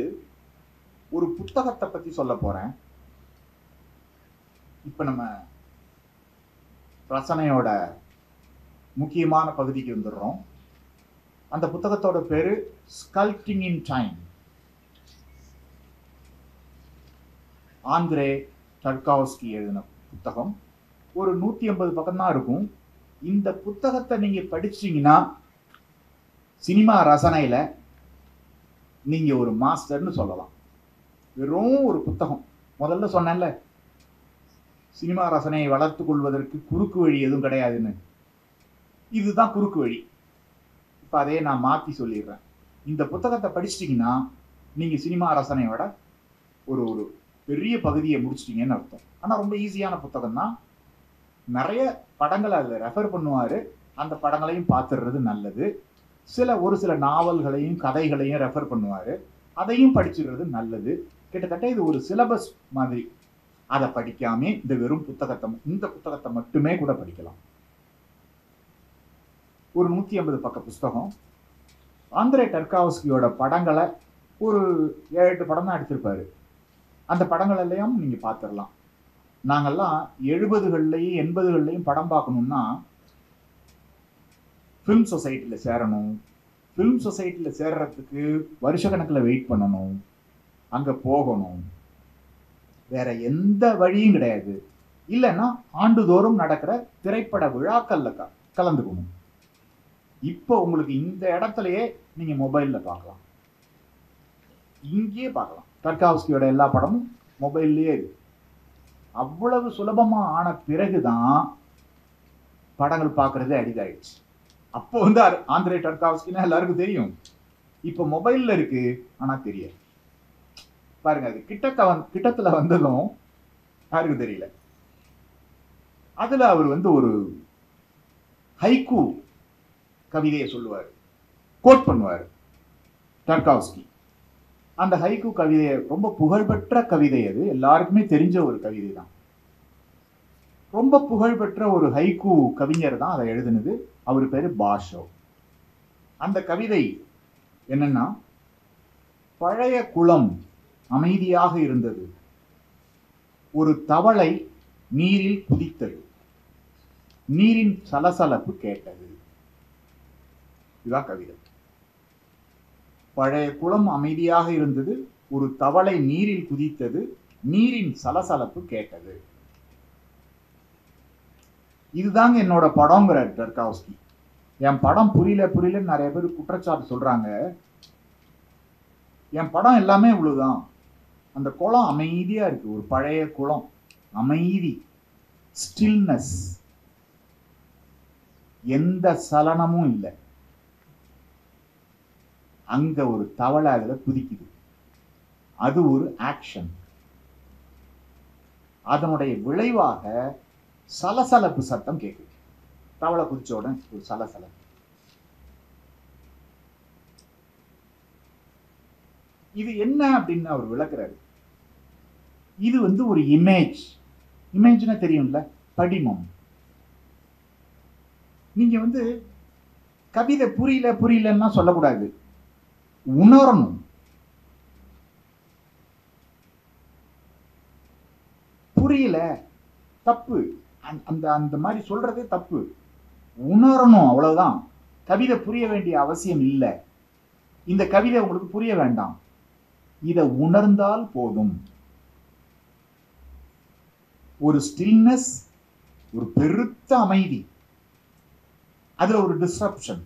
ஒரு புத்தகத்தை பத்தி சொல்ல போறேன். இப்ப நம்ம ரசனையோட முக்கியமான பகுதிக்கு வந்துடுறோம். அந்த புத்தகத்தோட பேரு ஸ்கல்ப்டிங் இன் டைம். ஆந்திரே டர்காவ்ஸ்கி எழுதின புத்தகம். ஒரு 150 பக்கம் தான் இருக்கும். இந்த புத்தகத்தை நீங்க படிச்சீங்கன்னா சினிமா ரசனையில நீங்க ஒரு மாஸ்டர்னு சொல்லலாம். வெறும் ஒரு புத்தகம். முதல்ல சொன்னேன்ல, சினிமா ரசனையை வளர்த்து கொள்வதற்கு குறுக்கு வழி எதுவும் கிடையாதுன்னு. இதுதான் குறுக்கு வழி. இப்ப அதையே நான் மாத்தி சொல்லிடுறேன். இந்த புத்தகத்தை படிச்சிட்டீங்கன்னா நீங்க சினிமா ரசனையோட ஒரு ஒரு பெரிய பகுதியை முடிச்சிட்டீங்கன்னு அர்த்தம். ஆனா ரொம்ப ஈஸியான புத்தகம் தான். நிறைய படங்களை அதில் ரெஃபர் பண்ணுவாரு. அந்த படங்களையும் பார்த்துடுறது நல்லது. ஒரு சில நாவல்களையும் கதைகளையும் ரெஃபர் பண்ணுவாரு. அதையும் படிச்சுடுறது நல்லது. கிட்டத்தட்ட இது ஒரு சிலபஸ் மாதிரி. அதை படிக்காம இந்த வெறும் இந்த புத்தகத்தை மட்டுமே கூட படிக்கலாம். ஒரு 150 பக்க புஸ்தகம். ஆந்திரே டர்காவ்ஸ்கியோட படங்களை ஒரு 7-8 படம் தான் எடுத்திருப்பாரு. அந்த படங்கள் எல்லாம் நீங்க பார்த்துடலாம். நாங்கெல்லாம் 70கள்லையும் 80கள்லையும் படம் பார்க்கணும்னா ஃபிலிம் சொசைட்டியில் சேரணும். ஃபிலிம் சொசைட்டியில் சேர்றதுக்கு வருஷக்கணக்கில் வெயிட் பண்ணணும், அங்கே போகணும். வேற எந்த வழியும் கிடையாது. இல்லைன்னா ஆண்டுதோறும் நடக்கிற திரைப்பட விழாக்கள்ல கலந்துக்கணும். இப்போ உங்களுக்கு இந்த இடத்துலயே நீங்க மொபைல்ல பார்க்கலாம், இங்கேயே பார்க்கலாம். டர்காவ்ஸ்கியோட எல்லா படமும் மொபைல்லையே இருக்கு. அவ்வளவு சுலபமா ஆன பிறகுதான் படங்கள் பார்க்கறது அடிதாயிடுச்சு. அப்போ வந்து ஆந்திரே டர்காவ்ஸ்கின்னா எல்லாருக்கும் தெரியும். இப்ப மொபைல்ல இருக்கு, ஆனா தெரியாது. பாருங்க, அது கிட்டத்துல வந்ததும் யாருக்கு தெரியல. அதுல அவர் வந்து ஒரு ஹைக்கூ கவிதையை சொல்லுவார், கோட் பண்ணுவார் டர்காவ்ஸ்கி. அந்த ஹைக்கூ கவிதையை ரொம்ப புகழ்பெற்ற கவிதை. அது எல்லாருக்குமே தெரிஞ்ச ஒரு கவிதை தான். ரொம்ப புகழ்பெற்ற ஒரு ஹைக்கூ கவிஞர் தான் அதை எழுதினது. அவர் பேரு பாஷோ. அந்த கவிதை என்னன்னா, பழைய குளம் அமைதியாக இருந்தது, ஒரு தவளை நீரில் குதித்தது, நீரின் சலசலப்பு கேட்டது. இதுதான் கவிதை. பழைய குளம் அமைதியாக இருந்தது, ஒரு தவளை நீரில் குதித்தது, நீரின் சலசலப்பு கேட்டது. இதுதாங்க என்னோட படம்ங்கிற டர்காவ்ஸ்கி. என் படம் புரியலன்னு நிறைய பேர் குற்றச்சாட்டு சொல்றாங்க. என் படம் எல்லாமே இவ்வளவுதான். அந்த குளம் அமைதியா இருக்கு, ஒரு பழைய குளம், அமைதி, ஸ்டில்னஸ், எந்த சலனமும் இல்லை. அங்க ஒரு தவளை அதுல குதிக்குது, அது ஒரு ஆக்ஷன். அதனுடைய விளைவாக சலசலப்பு சத்தம் கேட்குது. தவளை குதிச்ச உடனே ஒரு சலசலப்பு. இது என்ன அப்படின்னு அவர் விளக்குறாரு. இது வந்து ஒரு இமேஜ். இமேஜ்னா தெரியும்ல, படிமம். நீங்க வந்து கவிதை புரியலன்னா சொல்லக்கூடாது, உணரணும். புரியல, தப்பு. அந்த மாதிரி சொல்றதே தப்பு. உணரணும், அவ்வளவுதான். கவிதை புரிய வேண்டிய அவசியம் இல்லை. இந்த கவிதை உங்களுக்கு புரிய வேண்டாம், இதை உணர்ந்தால் போதும். ஒரு ஸ்டில்னஸ், ஒரு பெருத்த அமைதி, அதுல ஒரு டிஸ்ரப்ஷன்,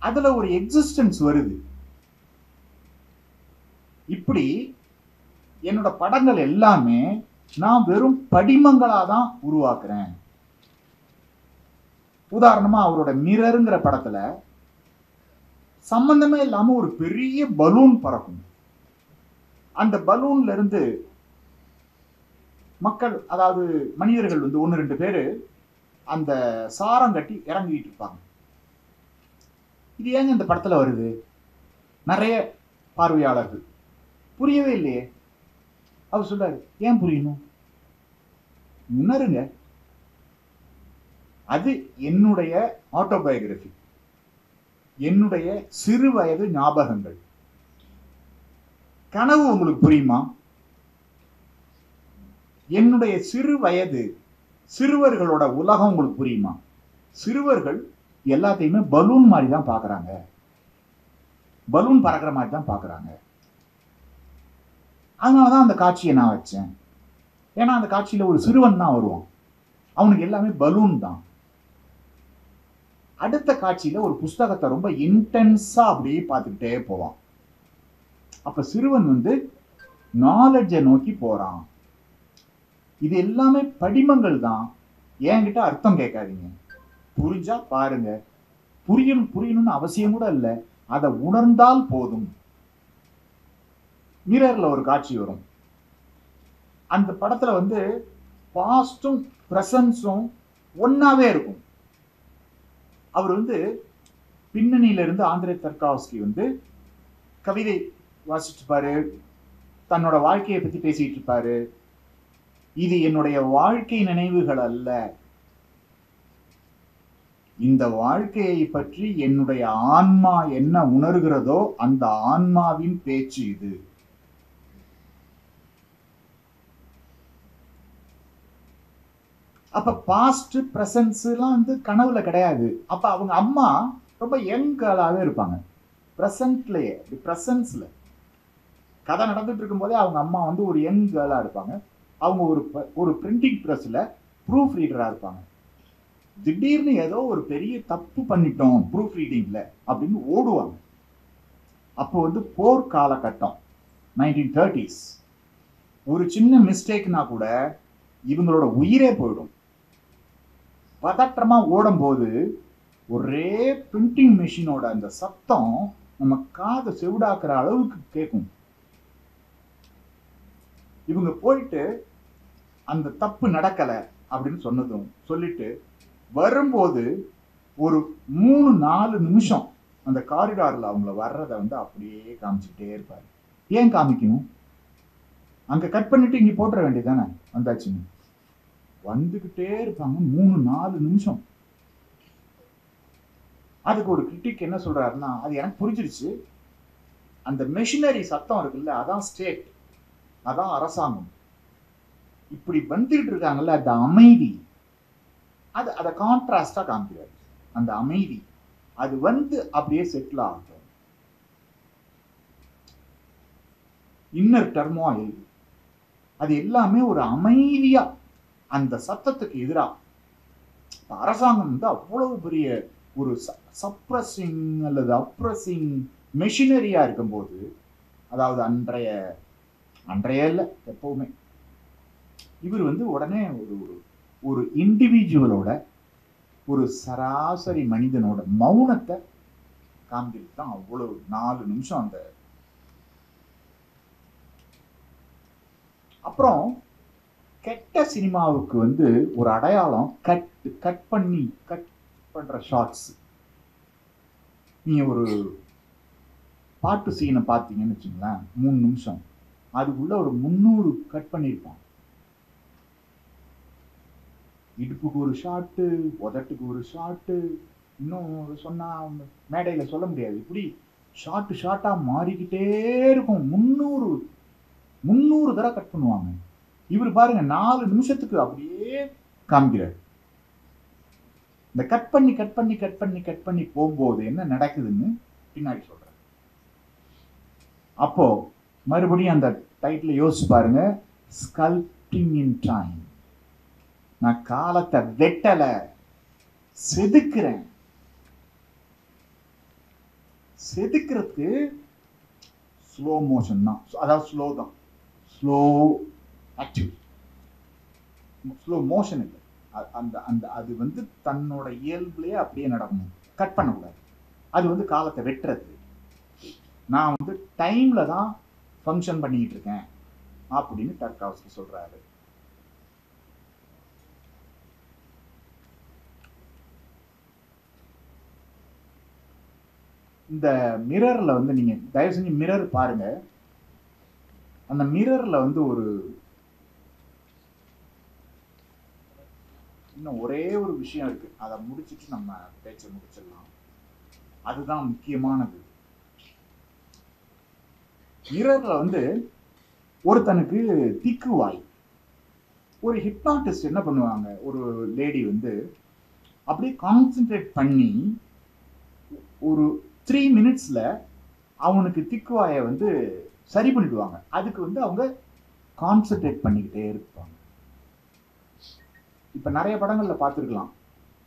அதுல ஒரு எக்ஸிஸ்டன்ஸ் வருது. இப்படி என்னோட படங்கள் எல்லாமே நான் வெறும் படிமங்களா தான் உருவாக்குறேன். உதாரணமா அவரோட மிரருங்கிற படத்துல சம்பந்தமே இல்லாம ஒரு பெரிய பலூன் பறக்கும். அந்த பலூன்ல இருந்து மக்கள், அதாவது மனிதர்கள் வந்து 1-2 பேரு அந்த சாரம் கட்டி இறங்கிட்டு இருப்பாங்க. இது ஏங்க இந்த படத்துல வருது? நிறைய பார்வையாளர்கள் புரியவே இல்லையே. அவர் சொல்றாரு, ஏன் புரியணும், உணருங்க. அது என்னுடைய ஆட்டோபயோகிராபி, என்னுடைய சிறு வயது ஞாபகங்கள். கனவு உங்களுக்கு புரியுமா? என்னுடைய சிறு வயது சிறுவர்களோட உலகம் உங்களுக்கு புரியுமா? சிறுவர்கள் எல்லாத்தையுமே பலூன் மாதிரி தான் பாக்குறாங்க, பலூன் பறக்கிற மாதிரி தான் பாக்குறாங்க. அதனாலதான் அந்த காட்சியை நான் வச்சேன். ஏன்னா அந்த காட்சியில ஒரு சிறுவன் தான் வருவான், அவனுக்கு எல்லாமே பலூன் தான். அடுத்த காட்சியில ஒரு புஸ்தகத்தை ரொம்ப இன்டென்ஸா அப்படியே பார்த்துக்கிட்டே போவான். அப்ப சிறுவன் வந்து நாலெட்ஜை நோக்கி போறான். இது எல்லாமே படிமங்கள் தான். என்கிட்ட அர்த்தம் கேட்காதீங்க, புரிஞ்சா பாருங்க. புரியணும்னு அவசியம் கூட இல்லை, அதை உணர்ந்தால் போதும். மிரர்ல ஒரு காட்சி வரும். அந்த படத்துல வந்து பாஸ்டும் பிரசன்ஸும் ஒன்னாவே இருக்கும். அவர் வந்து பின்னணியில இருந்து ஆந்திரே தர்காவ்ஸ்கி வந்து கவிதை வாசிட்டு இருப்பாரு, தன்னோட வாழ்க்கையை பத்தி பேசிட்டு இருப்பாரு. இது என்னுடைய வாழ்க்கை நினைவுகள் அல்ல, இந்த வாழ்க்கையை பற்றி என்னுடைய ஆன்மா என்ன உணர்கிறதோ அந்த ஆன்மாவின் பேச்சு இது. அப்ப பாஸ்ட் பிரசன்ஸ் எல்லாம் வந்து கனவுல கிடையாது. அப்ப அவங்க அம்மா ரொம்ப யங் கேர்ளாவே இருப்பாங்க. பிரசன்ட்லயே, பிரசன்ஸ்ல கதை நடந்துட்டு இருக்கும் போதே அவங்க அம்மா வந்து ஒரு யங் கேர்ளா இருப்பாங்க. அவங்க ஒரு பிரிண்டிங் பிரஸ்ல ப்ரூஃப் ரீடரா இருப்பாங்க. திடீர்னு ஏதோ ஒரு பெரிய தப்பு பண்ணிட்டோம் ப்ரூஃப் ரீடிங்ல அப்படின்னு ஓடுவாங்க. அப்போ வந்து போர் காலகட்டம், 1930s. ஒரு சின்ன மிஸ்டேக்னா கூட இவங்களோட உயிரே போயிடும். பதற்றமா ஓடும் போது ஒரே பிரிண்டிங் மெஷினோட அந்த சத்தம் நம்ம காதை செவிடாக்குற அளவுக்கு கேட்கும். இவங்க போயிட்டு அந்த தப்பு நடக்கல அப்படின்னு சொல்லிட்டு வரும்போது ஒரு 3-4 நிமிஷம் அந்த காரிடார்ல அவங்கள வர்றத வந்து அப்படியே காமிச்சுக்கிட்டே இருப்பாரு. ஏன் காமிக்கணும்? அங்க கட் பண்ணிட்டு இங்க போட்டுற வேண்டியதானே, வந்தாச்சுன்னு. வந்துகிட்டே இருப்பாங்க 3-4 நிமிஷம். அதுக்கு ஒரு கிரிட்டிக் என்ன சொல்றாருன்னா, அது எனக்கு புரிஞ்சிருச்சு, அந்த மெஷினரி சத்தம் இருக்குல்ல, அதான் ஸ்டேட், அதான் அரசாங்கம். இப்படி வந்துட்டு இருக்காங்கல்ல அந்த அமைதி, அதை கான்ட்ராஸ்டா காமிக்கிறாரு. அந்த அமைதி அது வந்து அப்படியே செட்டில் ஆகும். இன்னர் டர்மாயில் அது எல்லாமே ஒரு அமைதியா அந்த சத்தத்துக்கு எதிராக. அரசாங்கம் வந்து அவ்வளவு பெரிய ஒரு சப்ரஸிங் அல்லது அப்ரஸிங் மெஷினரியா இருக்கும்போது, அதாவது அன்றைய இல்லை எப்பவுமே, இவர் வந்து உடனே ஒரு இண்டிவிஜுவலோட, ஒரு சராசரி மனிதனோட மௌனத்தை காமிக்கிறது தான் அவ்வளவு 4 நிமிஷம். அந்த அப்புறம் கெட்ட சினிமாவுக்கு வந்து ஒரு அடையாளம் கட் பண்ற ஷார்ட்ஸ். நீங்க ஒரு பாட்டு சீனை பார்த்தீங்கன்னு வச்சுங்களேன், 3 நிமிஷம், அதுக்குள்ள ஒரு 300 கட் பண்ணியிருப்பான். இடுப்புக்கு ஒரு ஷாட்டு, உதட்டுக்கு ஒரு ஷாட்டு, இன்னும் சொன்னா மேடையில சொல்ல முடியாது. இப்படி ஷார்ட்டா மாறிக்கிட்டே இருக்கும். 300 தடவை கட் பண்ணுவாங்க. இவர் பாருங்க 4 நிமிஷத்துக்கு அப்படியே காமிக்கிறார். இந்த கட் பண்ணி போகும்போது என்ன நடக்குதுன்னு பின்னாடி சொல்றேன். அப்போ மறுபடியும் அந்த டைட்டில் யோசிச்சு பாருங்க, ஸ்கல்ப்டிங் இன் டைம். நான் காலத்தை வெட்டல, செதுக்குறேன். செதுக்கிறதுக்கு ஸ்லோ மோஷன் தான், அதாவது ஸ்லோ தான், ஸ்லோ ஆக்டிவ், ஸ்லோ மோஷன் இல்லை. அந்த அந்த அது வந்து தன்னோட இயல்புலயே அப்படியே நடக்கணும், கட் பண்ணக்கூடாது. அது வந்து காலத்தை வெட்டுறது. நான் வந்து டைம்ல தான் ஃபங்க்ஷன் பண்ணிக்கிட்டு இருக்கேன் அப்படின்னு டர்காவ்ஸ்கி சொல்றாரு. இந்த மிரர்ல வந்து நீங்க தயவு செஞ்சு மிரர் பாருங்க. அந்த மிரர்ல வந்து ஒரு இன்னும் ஒரே ஒரு விஷயம் இருக்கு, அதை முடிச்சிட்டு நம்ம பேச்சை முடிச்சிடலாம். அதுதான் முக்கியமானது. மிரர்ல வந்து ஒருத்தனுக்கு திக்குவாய். ஒரு ஹிப்னாட்டிஸ்ட் என்ன பண்ணுவாங்க, ஒரு லேடி வந்து அப்படியே கான்சென்ட்ரேட் பண்ணி ஒரு 3 minutesல அவனுக்கு திக்குவாயை வந்து சரி பண்ணிடுவாங்க. அதுக்கு வந்து அவங்க கான்சென்ட்ரேட் பண்ணிக்கிட்டே இருப்பாங்க. இப்ப நிறைய படங்கள்ல பார்த்துருக்கலாம்,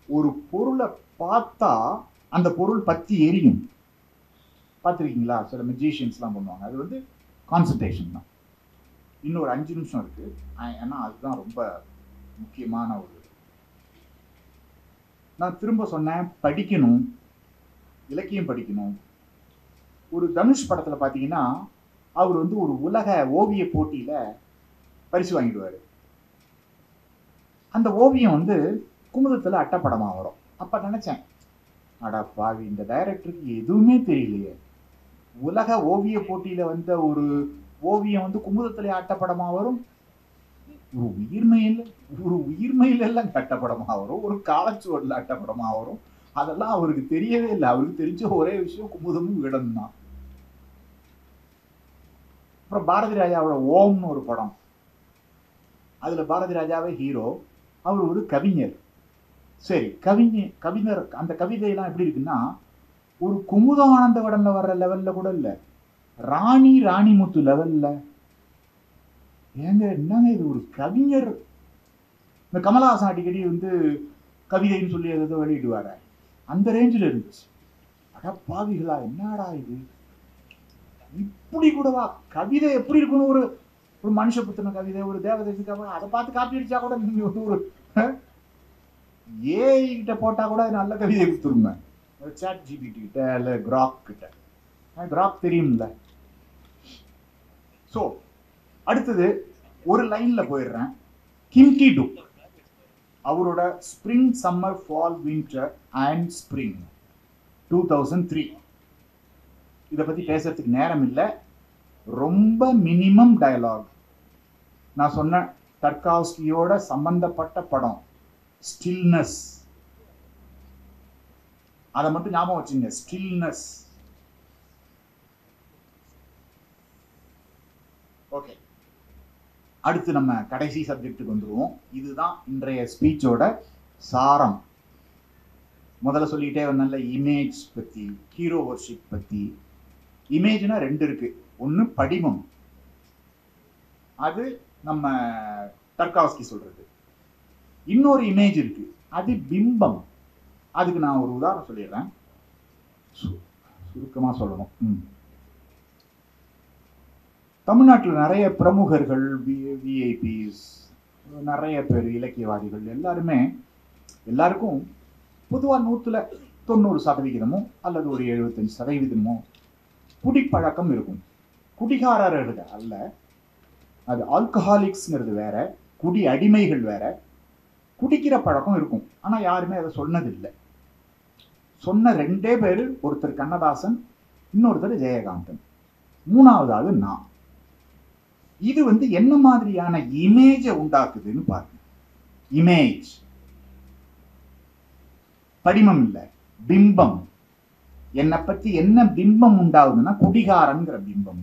ஒரு பொருளை பார்த்தா அந்த பொருள் பத்தி எரியும். பார்த்துருக்கீங்களா? சில மெஜிஷியன்ஸ்லாம் பண்ணுவாங்க. அது வந்து கான்சன்ட்ரேஷன் தான். இன்னொரு 5 நிமிஷம் இருக்கு, ஏன்னா அதுதான் ரொம்ப முக்கியமான ஒரு. நான் திரும்ப சொன்னேன், படிக்கணும், இலக்கியம் படிக்கணும். ஒரு தனுஷ் படத்துல பாத்தீங்கன்னா அவர் வந்து ஒரு உலக ஓவிய போட்டியில பரிசு வாங்கிடுவாரு. அந்த ஓவியம் வந்து குமுதத்துல அட்டப்படமா வரும். அப்ப நினைச்சேன், அடா பாவி, இந்த டைரக்டருக்கு எதுவுமே தெரியலையே, உலக ஓவிய போட்டியில வந்த ஒரு ஓவியம் வந்து குமுதத்துல அட்டப்படமா வரும், ஒரு உயிர்மையில எல்லாம் அட்டப்படமா வரும், ஒரு காலச்சுவடில் அட்டப்படமா வரும். அதெல்லாம் அவருக்கு தெரியவே இல்லை. அவருக்கு தெரிஞ்ச ஒரே விஷயம் குமுதமும் விடம் தான். அப்புறம் பாரதி ராஜாவோட ஓம்னு ஒரு படம், அதுல பாரதி ராஜாவே ஹீரோ, அவர் ஒரு கவிஞர். சரி, கவிஞர் அந்த கவிதையெல்லாம் எப்படி இருக்குன்னா, ஒரு குமுதானந்த வடன்ல வர்ற லெவல்ல கூட இல்ல, ராணிமுத்து லெவல்ல. ஏங்க என்னங்க இது, ஒரு கவிஞர். இந்த கமலஹாசன் அடிக்கடி வந்து கவிதைன்னு சொல்லி எதோ வெளியிடுவார, அந்த ரேஞ்சில் இருந்துச்சு. அட பாவிகளா, என்னடா இது, இப்படி கூடவா கவிதை எப்படி இருக்கணும்? ஒரு மனுஷ புத்தின கவிதை, ஒரு தேவதேசி கவிதை, அதை பார்த்து காப்பி அடிச்சா கூட நீங்க ஒரு ஏஐ கிட்ட போட்டா கூட நல்ல கவிதை கொடுத்துருங்க, சாட் ஜிபிடி கிட்ட இல்ல கிராக் கிட்ட. கிராக் தெரியும்ல. சோ அடுத்தது ஒரு லைன்ல போயிடுறேன். கிம் கி டுக் அவரோட spring summer fall winter and spring 2003. இதை பத்தி பேசுறதுக்கு நேரம் இல்லை, ரொம்ப மினிமம் டயலாக். நான் சொன்ன டர்காவ்ஸ்கியோட சம்பந்தப்பட்ட படம் ஸ்டில்னஸ், அதை மட்டும் ஞாபகம் வச்சுங்க, ஸ்டில்னஸ். ஓகே, அடுத்து நம்ம கடைசி சப்ஜெக்டுக்கு வந்துருவோம். இதுதான் இன்றைய ஸ்பீச்சோட சாரம். முதல்ல சொல்லிக்கிட்டே வந்தேன்ல, இமேஜ் பத்தி, ஹீரோ வர்ஷிப் பத்தி. இமேஜ்னா 2 இருக்கு. ஒன்னு படிமம், அது நம்ம டர்காவ்ஸ்கி சொல்றது. இன்னொரு இமேஜ் இருக்கு, அது பிம்பம். அதுக்கு நான் ஒரு உதாரணம் சொல்லிடுறேன், சுருக்கமா சொல்லணும். தமிழ்நாட்டில் நிறைய பிரமுகர்கள், விஐபிஸ், நிறைய பேர் இலக்கியவாதிகள் எல்லாருக்கும் பொதுவா 190% அல்லது ஒரு 75% குடிப்பழக்கம் இருக்கும். குடிகாரர்கள் அல்ல, அது ஆல்கஹாலிக்ஸ்ங்கிறது வேற, குடி அடிமைகள் வேற. குடிக்கிற பழக்கம் இருக்கும், ஆனா யாருமே அதை சொன்னதில்லை. சொன்ன 2 பேரு, ஒருத்தர் கண்ணதாசன், இன்னொருத்தர் ஜெயகாந்தன், 3வது ஆளு நான். இது வந்து என்ன மாதிரியான இமேஜை உண்டாக்குதுன்னு பாருங்க. இமேஜ், படிமம் இல்ல, பிம்பம். என்னை பத்தி என்ன பிம்பம் உண்டாகுதுன்னா, குடிகாரங்கிற பிம்பம்.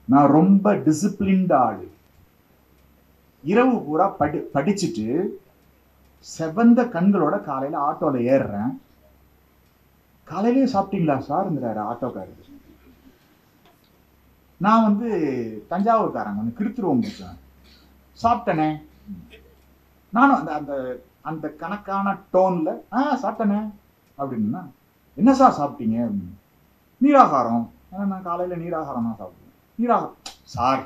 நான் ரொம்ப டிசிப்ளின்ட் ஆளு. இரவு பூரா படிச்சுட்டு செவந்த கண்களோட காலையில ஆட்டோல ஏறுறேன். காலையிலேயே சாப்பிட்டீங்களா சார்ங்கிறாரு ஆட்டோக்காரர். நான் வந்து தஞ்சாவூர்காரங்க, வந்து கிருத்துருவம் முடிச்சேன். சாப்பிட்டனே. நானும் அந்த அந்த அந்த கணக்கான டோன்ல சாப்பிட்டேனே அப்படின்னா, என்ன சார் சாப்பிட்டீங்க? நீராகாரம். நான் காலையில நீராகாரம் தான் சாப்பிடுவேன். நீராகாரம் சார்,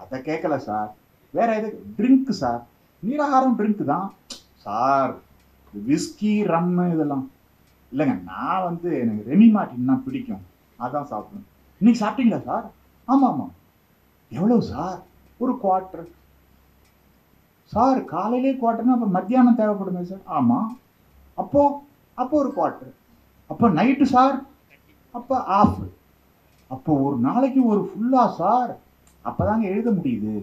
அதை கேட்கல சார், வேற எதுக்கு? Drink sir. நீராகாரம் ட்ரிங்க் தான் சார். விஸ்கி ரம்மு இதெல்லாம் இல்லைங்க. நான் வந்து எனக்கு ரெமி மார்டின் தான் பிடிக்கும், அதான் சாப்பிடுவேன். இன்னைக்கு சாப்பிட்டீங்களா சார்? ஆமா ஆமா. எவ்வளவு சார்? ஒரு குவார்டர். சார் காலையிலே குவார்டர்னா அப்போ மத்தியானம் தேவைப்படுங்க சார். ஆமா. அப்போ அப்போ ஒரு குவார்டர். அப்போ நைட்டு சார்? அப்போ ஆஃப். அப்போ ஒரு நாளைக்கு ஒரு ஃபுல்லா சார்? அப்பதாங்க எழுத முடியுது.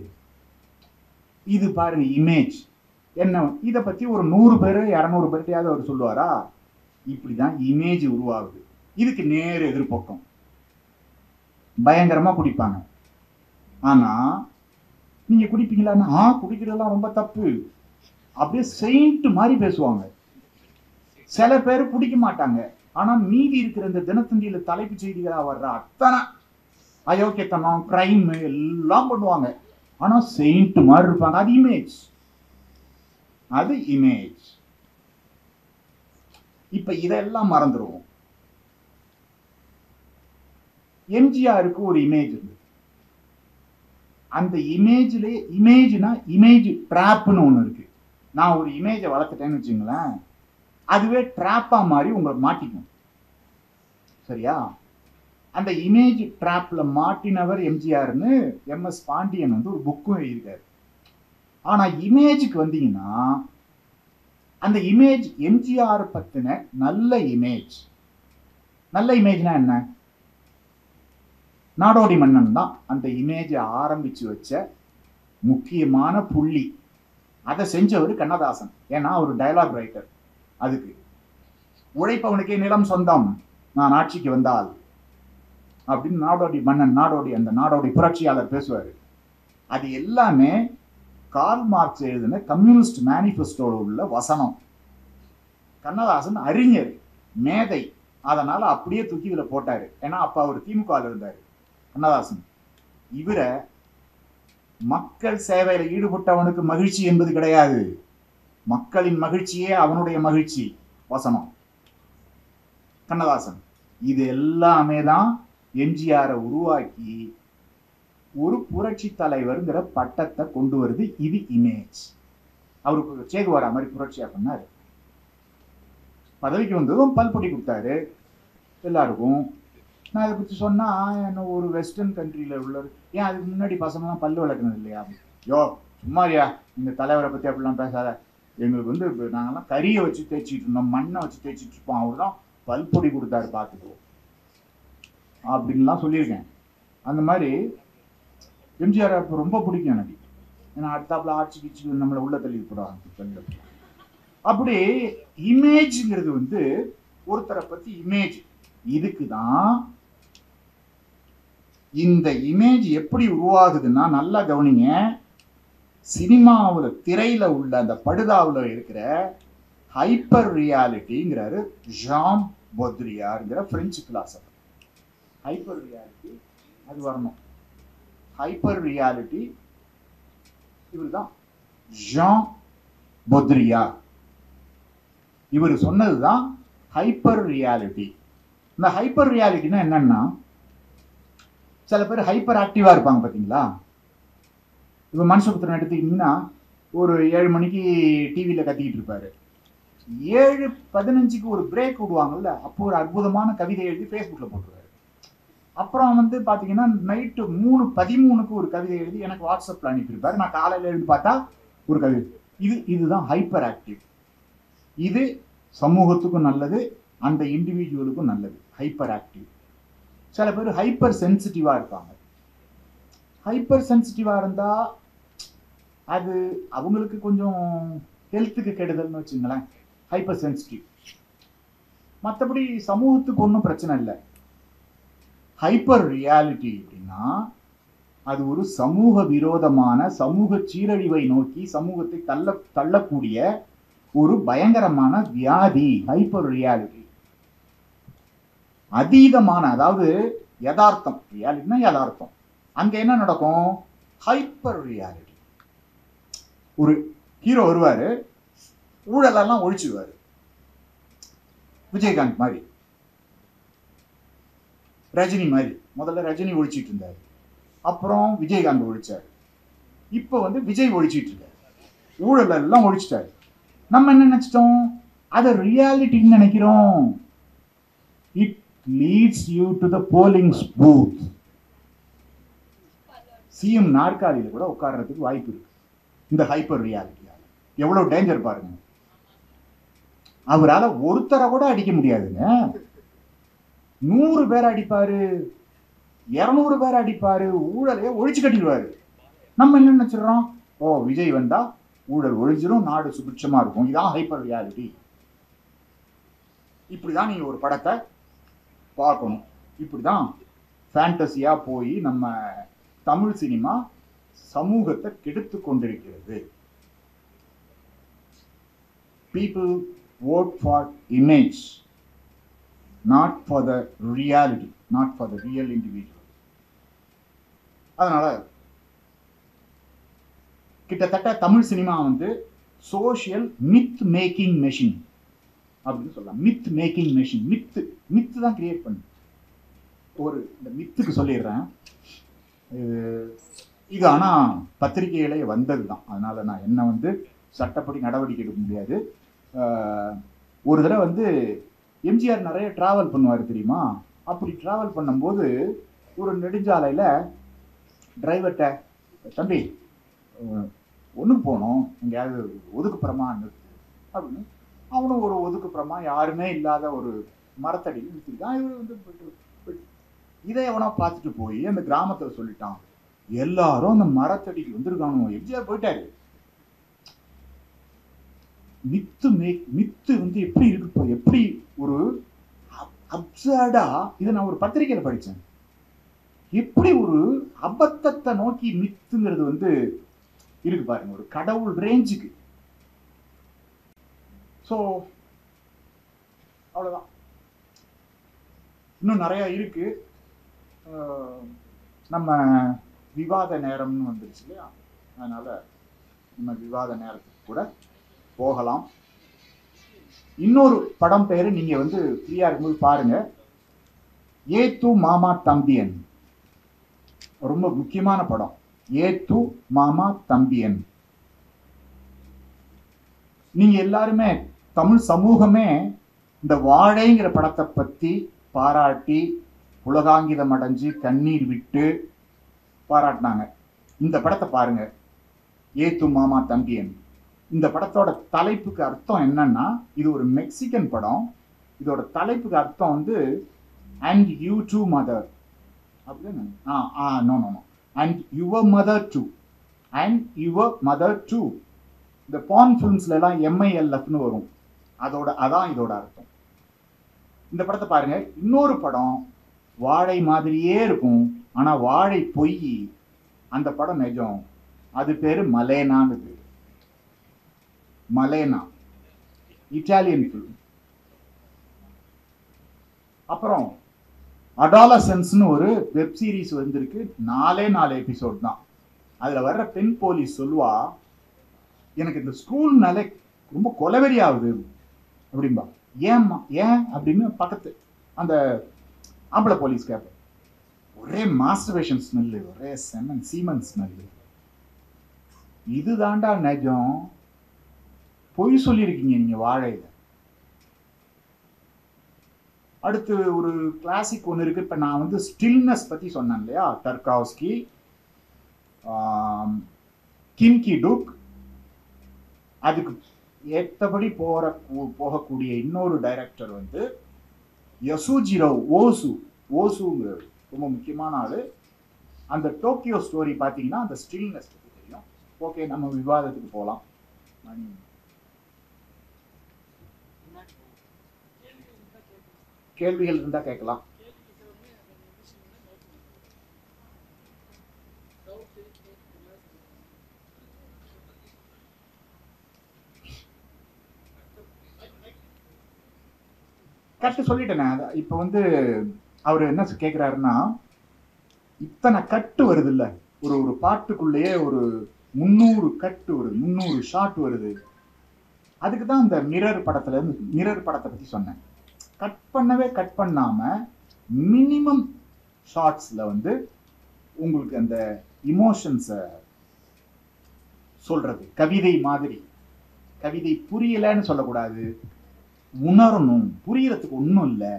இது பாருங்க இமேஜ் என்ன. இதை பத்தி ஒரு 100 பேர் 200 பேர்ட்டையாவது அவர் சொல்லுவாரா? இப்படிதான் இமேஜ் உருவாகுது. இதுக்கு நேர் எதிர்பக்கம் பயங்கரமா குடிப்பாங்க. ஆனா நீங்க குடிப்பீங்களா? குடிக்கிறதெல்லாம் ரொம்ப தப்பு. அப்படியே செயின்ட் மாதிரி பேசுவாங்க. சில பேர் குடிக்க மாட்டாங்க. ஆனா மீதி இருக்கிற இந்த தினத்தந்தியில தலைப்பு செய்திகளா வர்ற அத்தனை அயோக்கியத்தனம் கிரைம் எல்லாம் பண்ணுவாங்க. ஆனா செயின்ட் மாதிரி இருப்பாங்க. அது இமேஜ். அது இமேஜ். இப்ப இதெல்லாம் மறந்துடுவோம். எம்ஜிஆருக்கு ஒரு இமேஜ் இருக்கு. அந்த இமேஜ்லயே இமேஜ்னா இமேஜ் டிராப்னு ஒண்ணு இருக்கு. நான் ஒரு இமேஜை வளர்த்துட்டேன்னு வச்சுங்களேன், அதுவே டிராப்பா மாதிரி உங்களை மாட்டிக்கும். சரியா? அந்த இமேஜ் டிராப்ல மாட்டினவர் எம்ஜிஆர்னு MS பாண்டியன் வந்து ஒரு புக்கும் எழுதியிருக்காரு. ஆனா இமேஜுக்கு வந்தீங்கன்னா அந்த இமேஜ் எம்ஜிஆர் பத்தின நல்ல இமேஜ். நல்ல இமேஜ்னா என்ன? நாடோடி மன்னன் தான் அந்த இமேஜை ஆரம்பிச்சு வச்ச முக்கியமான புள்ளி. அதை செஞ்சவர் கண்ணதாசன். ஏன்னா அவர் டயலாக் ரைட்டர். அதுக்கு உழைப்பவனுக்கே நிலம் சொந்தம் நான் ஆட்சிக்கு வந்தால் அப்படின்னு நாடோடி மன்னன், அந்த நாடோடி புரட்சியாளர் பேசுவாரு. அது எல்லாமே கார்ல் மார்க்ஸ் எழுதின கம்யூனிஸ்ட் மேனிஃபெஸ்டோல உள்ள வசனம். கண்ணதாசன் அறிஞர், மேதை, அதனால அப்படியே தூக்கி இதுல போட்டாரு. ஏன்னா அப்ப அவர் திமுக இருந்தாரு கண்ணதாசன். இவரை மக்கள் சேவையில ஈடுபட்டவனுக்கு மகிழ்ச்சி என்பது கிடையாது, மக்களின் மகிழ்ச்சியே அவனுடைய மகிழ்ச்சி வசனம் கண்ணதாசன். இது எல்லாமே தான் எம்ஜிஆரை உருவாக்கி ஒரு புரட்சி தலைவர்ங்கிற பட்டத்தை கொண்டு வருது. இது இமேஜ். அவருக்கு சேகுவாரா மாதிரி புரட்சியா பண்ணாரு. பதவிக்கு வந்ததும் பல்பொடி கொடுத்தாரு எல்லாருக்கும். நான் இதை பற்றி சொன்னா என்ன ஒரு வெஸ்டர்ன் கண்ட்ரியில உள்ளது, ஏன் அதுக்கு முன்னாடி பசங்கலாம் பல்லு வளர்க்கணும் இல்லையா? யோ சும்மாரியா, இந்த தலைவரை பத்தி அப்படிலாம் பேசாத. எங்களுக்கு வந்து நாங்கெல்லாம் கறியை வச்சு தேய்ச்சிட்டு இருந்தோம், மண்ணை வச்சு தேய்ச்சிட்டு இருப்போம், அவர் தான் பல்பொடி கொடுத்தாரு பார்த்துக்கோ அப்படின்லாம் சொல்லியிருக்கேன். அந்த மாதிரி எம்ஜிஆர் அப்போ ரொம்ப பிடிக்கும் எனக்கு. ஏன்னா அடுத்தாப்புல ஆட்சி கிச்சு நம்மளை உள்ள தள்ளி போடுவாங்க. அப்படி இமேஜ்ங்கிறது வந்து ஒருத்தரை பத்தி இமேஜ். இதுக்கு தான் இந்த இமேஜ் எப்படி உருவாகுதுன்னா நல்லா கவனிங்க. சினிமாவில் திரையில உள்ள அந்த படுதாவில் இருக்கிற ஹைப்பர் ரியாலிட்டிங்கிறாரு ஜான் பொத்ரியார்ங்கிற பிரெஞ்சு பிலாசபர். ஹைப்பர் ரியாலிட்டி அது வரணும். ஹைப்பர் ரியாலிட்டி இவர் தான் ஜான் பொத்ரியார். இவர் சொன்னதுதான் ஹைப்பர் ரியாலிட்டி. இந்த ஹைப்பர் ரியாலிட்டினா என்னன்னா, சில பேர் ஹைப்பர் ஆக்டிவா இருப்பாங்க பாத்தீங்களா? இப்ப மனுஷபுத்திரன் எடுத்துக்கிட்டீங்கன்னா ஒரு 7 மணிக்கு டிவியில கத்திக்கிட்டு இருப்பாரு, 7:15க்கு ஒரு பிரேக் விடுவாங்கல்ல, அப்போ ஒரு அற்புதமான கவிதை எழுதி ஃபேஸ்புக்ல போட்டுருவாரு. அப்புறம் வந்து பாத்தீங்கன்னா நைட்டு 3:13க்கு ஒரு கவிதை எழுதி எனக்கு வாட்ஸ்அப்ல அனுப்பியிருப்பாரு. நான் காலையில எழுதி பார்த்தா ஒரு கவிதை. இதுதான் ஹைப்பர் ஆக்டிவ். இது சமூகத்துக்கும் நல்லது, அந்த இண்டிவிஜுவலுக்கும் நல்லது. Hyper active. சில பேர் ஹைப்பர் சென்சிட்டிவா இருப்பாங்க. ஹைப்பர் சென்சிட்டிவா இருந்தா அது அவங்களுக்கு கொஞ்சம் ஹெல்த்துக்கு கெடுதல்னு வச்சுங்களேன். Hyper sensitive. மற்றபடி சமூகத்துக்கு ஒன்றும் பிரச்சனை இல்லை. ஹைப்பர் ரியாலிட்டி அப்படின்னா அது ஒரு சமூக விரோதமான, சமூக சீரழிவை நோக்கி சமூகத்தை தள்ளக்கூடிய ஒரு பயங்கரமான வியாதி. ஹைப்பர் ரியாலிட்டி அதீதமான, அதாவது யதார்த்தம். ரியாலிட்டினா யதார்த்தம். அங்க என்ன நடக்கும்? Hyper reality. ஒரு ஹீரோ வருவாரு, ஊழலெல்லாம் ஒழிச்சுடுவாரு. விஜயகாந்த் மாதிரி, ரஜினி மாதிரி. முதல்ல ரஜினி ஒழிச்சிட்டு இருந்தாரு, அப்புறம் விஜயகாந்த் ஒழிச்சாரு, இப்போ வந்து விஜய் ஒழிச்சிட்டு இருக்காரு. ஊழல் எல்லாம் ஒழிச்சிட்டாரு. நம்ம என்ன நினைச்சிட்டோம்? அதை ரியாலிட்டின்னு நினைக்கிறோம். It leads you to the polling booth. CM நாற்காலியில கூட உட்கார்றதுக்கு வாய்ப்பு இருக்கு இந்த ஹைப்பர் ரியாலிட்டியால. எவ்வளவு டேஞ்சர் பாருங்க. அவரால் ஒருத்தரை கூட அடிக்க முடியாதுங்க. 100 பேர் அடிப்பாரு, 200 பேர் அடிப்பாரு, ஊழலையே ஒழிச்சு கட்டிடுவாரு. நம்ம என்ன நினைச்சிடறோம்? ஓ, விஜய் வந்தா ஊழல் ஒழிஞ்சிரும், நாடு சுபிட்சமா இருக்கும். இதான் ஹைப்பர் ரியாலிட்டி. இப்படிதான் நீங்க ஒரு படத்தை பார்க்கணும். இப்படிதான் ஃபேண்டசியா போய் நம்ம தமிழ் சினிமா சமூகத்தை கெடுத்து கொண்டிருக்கிறது. People vote for image, not for the reality, not for the real individual. அதனால கிட்டத்தட்ட தமிழ் சினிமா வந்து சோஷியல் மித் மேக்கிங் மெஷின் அப்படின்னு சொல்லலாம். Myth making machine. மித்து தான் கிரியேட் பண்ணு. ஒரு இந்த மித்துக்கு சொல்லிடுறேன். இது ஆனால் பத்திரிகையிலே வந்தது தான். அதனால நான் என்ன வந்து சட்டப்படி நடவடிக்கை எடுக்க முடியாது. ஒரு தடவை வந்து எம்ஜிஆர் நிறைய டிராவல் பண்ணுவார் தெரியுமா? அப்படி டிராவல் பண்ணும்போது ஒரு நெடுஞ்சாலையில் டிரைவர்கிட்ட, தம்பி ஒன்றுக்கு போகணும், எங்கேயாவது ஒதுக்குப்புறமா அப்படின்னு. அவனும் ஒரு ஒதுக்குப்புறமா யாருமே இல்லாத ஒரு மரத்தடியில் நிறுத்திருக்கான். இவர் வந்து இதை எவனோ பார்த்துட்டு போய் அந்த கிராமத்தில் சொல்லிட்டான், எல்லாரும் அந்த மரத்தடிக்கு வந்திருக்கானோ, எம்ஜிஆர் போயிட்டாரு. மித்து வந்து எப்படி இருக்கு, எப்படி ஒரு அப்சர்டா. இதை நான் ஒரு பத்திரிகையில படித்தேன். எப்படி ஒரு அபத்தத்தை நோக்கி மித்துங்கிறது வந்து இருக்கு பாருங்க, ஒரு கடவுள் ரேஞ்சுக்கு. ஸோ அவ்வளோதான். இன்னும் நிறைய இருக்கு. நம்ம விவாத நேரம்னு வந்துருச்சு இல்லையா? அதனால நம்ம விவாத நேரத்துக்கு கூட போகலாம். இன்னொரு படம் பேரு நீங்க வந்து ஃப்ரீயா இருக்கும்போது பாருங்க, ஏத்து மாமா தம்பியன். ரொம்ப முக்கியமான படம், ஏத்து மாமா தம்பியன். நீங்க எல்லாருமே தமிழ் சமூகமே இந்த வாழைங்கிற படத்தை பத்தி பாராட்டி உலகாங்கிதம் அடைஞ்சு கண்ணீர் விட்டு பாராட்டினாங்க. இந்த படத்தை பாருங்க, ஏத்து மாமா தம்பியன். இந்த படத்தோட தலைப்புக்கு அர்த்தம் என்னன்னா, இது ஒரு மெக்சிகன் படம். இதோட தலைப்புக்கு அர்த்தம் வந்து அண்ட் யூ டூ மதர் அப்படின்னு. No no no, and your mother too, and your mother too. இந்த பான் ஃபிலிம்ஸ்ல எல்லாம் MILFன்னு வரும், அதான் இதோட அர்த்தம். இந்த படத்தை பாருங்க. இன்னொரு படம் வாழை மாதிரியே இருக்கும், ஆனா வாழை பொய். அந்த படம் நிஜம். அது பேரு மலேனான்னு பேரு. மலேனா, இட்டாலியன் ஃபிலிம். அப்புறம் அடாலசன்ஸ்னு ஒரு வெப் சீரிஸ் வந்திருக்கு. 4 எபிசோட் தான். அதுல வர்ற பெண் போலீஸ் சொல்லுவா, எனக்கு இந்த ஸ்கூல்னாலே ரொம்ப கொலவெறி ஆகுது அப்படின்பா. ஏம்மா ஏன் அப்படின்னு பக்கத்து அந்த ஆம்பளை போலீஸ் கேட்ப. ஒரே மாஸ்டர்பேஷன் ஸ்மெல்லு, ஒரே சீமன் ஸ்மெல்லு. இது தாண்டா நிஜம். பொய் சொல்லியிருக்கீங்க நீங்க வாழையில. அடுத்து ஒரு கிளாசிக் ஒன்று இருக்கு. இப்ப நான் வந்து ஸ்டில்னஸ் பத்தி சொன்னேன் இல்லையா? டர்காவ்ஸ்கி, கிம்கி டுக். அதுக்கு ஏற்றபடி போகக்கூடிய இன்னொரு டைரக்டர் வந்து யசுஜிரோ ஓசுங்கிறவர். ரொம்ப முக்கியமான ஆளு. அந்த டோக்கியோ ஸ்டோரி பார்த்தீங்கன்னா அந்த ஸ்டில்னஸ் பற்றி தெரியும். ஓகே, நம்ம விவாதத்துக்கு போகலாம். கேள்விகள் இருந்தா கேட்கலாம். கட்டு சொல்லிட்டேனே. இப்ப வந்து அவரு என்ன கேட்கிறாருன்னா, இத்தனை கட்டு வருது இல்ல, ஒரு பாட்டுக்குள்ளேயே ஒரு 300 கட் வருது, 300 ஷாட் வருது. அதுக்கு தான் இந்த மிரர் படத்தை பத்தி சொன்னேன். கட் பண்ணாம மினிமம் ஷார்ட்ஸ்ல வந்து உங்களுக்கு அந்த இமோஷன்ஸை சொல்றது, கவிதை மாதிரி. கவிதை புரியலன்னு சொல்லக்கூடாது, உணரணும். புரியறதுக்கு ஒன்றும் இல்லை.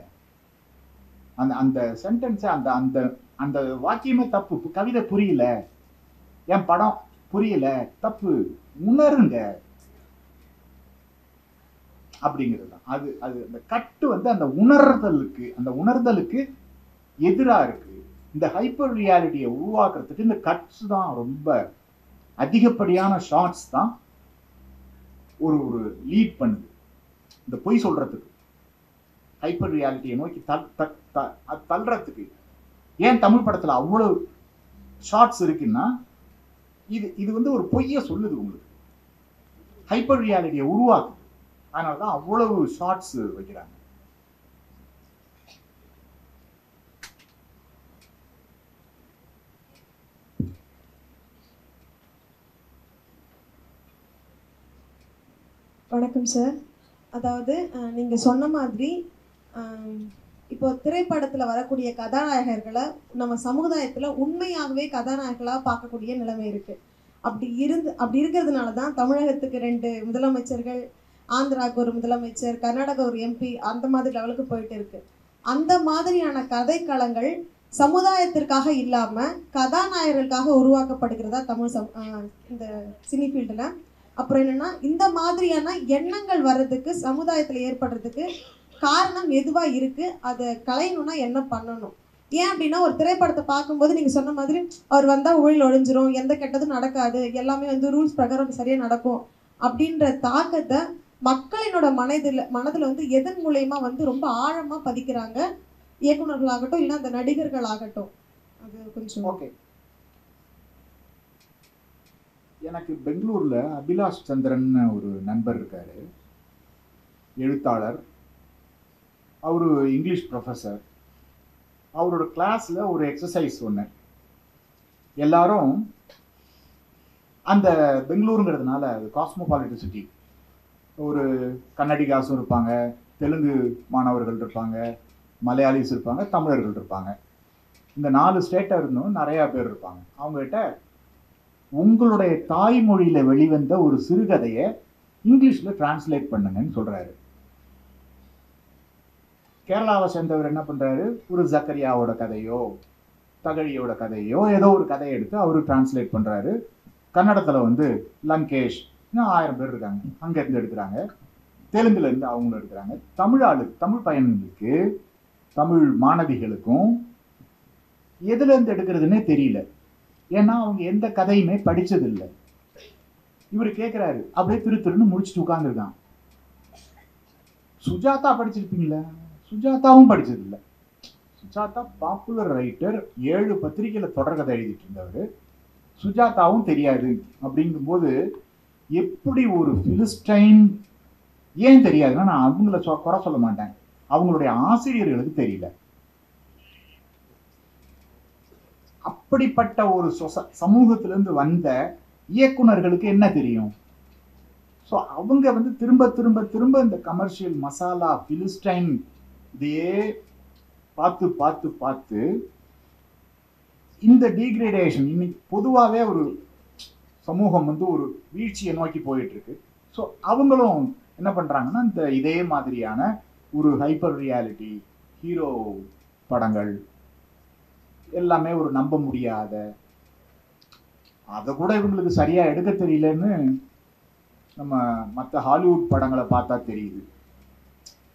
அந்த அந்த சென்டென்ஸை அந்த அந்த அந்த வாக்கியமே தப்பு. கவிதை புரியல, என் படம் புரியல, தப்பு. உணருங்க அப்படிங்கிறது தான். அது அது அந்த கட்டு வந்து அந்த உணர்தலுக்கு எதிராக இருக்கு. இந்த ஹைப்பர் ரியாலிட்டியை உருவாக்குறதுக்கு இந்த கட்ஸ் தான் ரொம்ப அதிகப்படியான ஷார்ட்ஸ் தான் ஒரு லீட் பண்ணுது இந்த பொய் சொல்றதுக்கு, ஹைப்பர் ரியாலிட்டியை நோக்கி தள்ளுறதுக்கு. ஏன் தமிழ் படத்துல அவ்வளவு ஷார்ட்ஸ் இருக்குன்னா இது வந்து ஒரு பொய்ய சொல்லுது உங்களுக்கு, ஹைப்பர் ரியாலிட்டியை உருவாக்குது. அதனாலதான் அவ்வளவு ஷார்ட்ஸ் வைக்கிறாங்க.
வணக்கம் சார். அதாவது நீங்கள் சொன்ன மாதிரி இப்போ திரைப்படத்தில் வரக்கூடிய கதாநாயகர்களை நம்ம சமுதாயத்தில் உண்மையாகவே கதாநாயகர்களாக பார்க்கக்கூடிய நிலைமை இருக்குது. அப்படி இருக்கிறதுனால தான் தமிழகத்துக்கு 2 முதலமைச்சர்கள், ஆந்திராவுக்கு ஒரு முதலமைச்சர், கர்நாடகா ஒரு MP, அந்த மாதிரி லெவலுக்கு போயிட்டு இருக்கு. அந்த மாதிரியான கதைக்களங்கள் சமுதாயத்திற்காக இல்லாமல் கதாநாயகர்களுக்காக உருவாக்கப்படுகிறதா தமிழ் இந்த சினி ஃபீல்டில். அப்புறம் என்னன்னா, இந்த மாதிரியான எண்ணங்கள் வர்றதுக்கு, சமுதாயத்தில் ஏற்படுறதுக்கு காரணம் எதுவா இருக்கு, அதை களையணும்னா என்ன பண்ணணும்? ஏன் அப்படின்னா, ஒரு திரைப்படத்தை பார்க்கும்போது நீங்க சொன்ன மாதிரி அவர் வந்தா ஊழல் ஒழிஞ்சிரும், எந்த கெட்டதும் நடக்காது, எல்லாமே வந்து ரூல்ஸ் பிரகாரம் சரியா நடக்கும் அப்படின்ற தாக்கத்தை மக்களினோட மனதில் வந்து எதன் மூலயமா வந்து ரொம்ப ஆழமா பதிக்கிறாங்க, இயக்குநர்களாகட்டும் இல்லைன்னா அந்த நடிகர்கள் ஆகட்டும். அது கொஞ்சம்
ஓகே. எனக்கு பெங்களூர்ல அபிலாஷ் சந்திரன் ஒரு நண்பர் இருக்காரு, எழுத்தாளர். அவரு இங்கிலீஷ் ப்ரொஃபஸர். அவரோட கிளாஸ்ல ஒரு எக்ஸசைஸ் ஒன்று, எல்லாரும் அந்த பெங்களூருங்கிறதுனால காஸ்மோபாலிட்டி சிட்டி, ஒரு கன்னடிகாஸும் இருப்பாங்க, தெலுங்கு மாணவர்கள் இருப்பாங்க, மலையாளிஸ் இருப்பாங்க, தமிழர்கள் இருப்பாங்க. இந்த 4 ஸ்டேட்டாக இருந்தும் நிறையா பேர் இருப்பாங்க. அவங்ககிட்ட உங்களுடைய தாய்மொழியில வெளிவந்த ஒரு சிறுகதையை இங்கிலீஷ்ல டிரான்ஸ்லேட் பண்ணுங்கன்னு சொல்றாரு. கேரளாவை சேர்ந்தவர் என்ன பண்றாரு, ஒரு ஜக்கரியாவோட கதையோ தகழியோட கதையோ ஏதோ ஒரு கதையை எடுத்து அவரு டிரான்ஸ்லேட் பண்றாரு. கன்னடத்துல வந்து லங்கேஷ், இன்னும் 1000 பேர் இருக்காங்க, அங்க இருந்து எடுக்கிறாங்க. தெலுங்குல இருந்து அவங்களும் எடுக்கிறாங்க. தமிழ் பயணங்களுக்கு, தமிழ் மாணவிகளுக்கும் எதுல இருந்து எடுக்கிறதுனே தெரியல. ஏன்னா அவங்க எந்த கதையுமே படிச்சதில்லை. இவர் கேட்கிறாரு, அப்படியே திருன்னு முடிச்சுட்டு உட்கார்ந்துருக்கான். சுஜாதா படிச்சிருப்பீங்களா? சுஜாதாவும் படிச்சதில்லை. சுஜாதா பாப்புலர் ரைட்டர், 7 பத்திரிகையில தொடர்கதை எழுதிட்டு இருந்தவர். சுஜாதாவும் தெரியாது. அப்படிங்கும்போது எப்படி ஒரு பிலிஸ்டைன், ஏன் தெரியாதுன்னா, நான் அவங்கள குறை சொல்ல மாட்டேன், அவங்களுடைய ஆசிரியர்களுக்கு தெரியல. அப்படிப்பட்ட ஒரு சமூகத்திலிருந்து வந்த இயக்குனர்களுக்கு என்ன தெரியும்? ஸோ அவங்க வந்து திரும்ப திரும்ப திரும்ப இந்த கமர்ஷியல் மசாலா பிலிஸ்டைன் இதையே பார்த்து பார்த்து பார்த்து இந்த டீக்ரேடேஷன், இன்னைக்கு பொதுவாகவே ஒரு சமூகம் வந்து ஒரு வீழ்ச்சியை நோக்கி போயிட்டு இருக்கு. ஸோ அவங்களும் என்ன பண்றாங்கன்னா, இந்த இதே மாதிரியான ஒரு ஹைப்பர் ரியாலிட்டி ஹீரோ படங்கள் எல்லாமே ஒரு நம்ப முடியாத, அதை கூட இவங்களுக்கு சரியா எடுக்க தெரியலன்னு நம்ம மற்ற ஹாலிவுட் படங்களை பார்த்தா தெரியுது.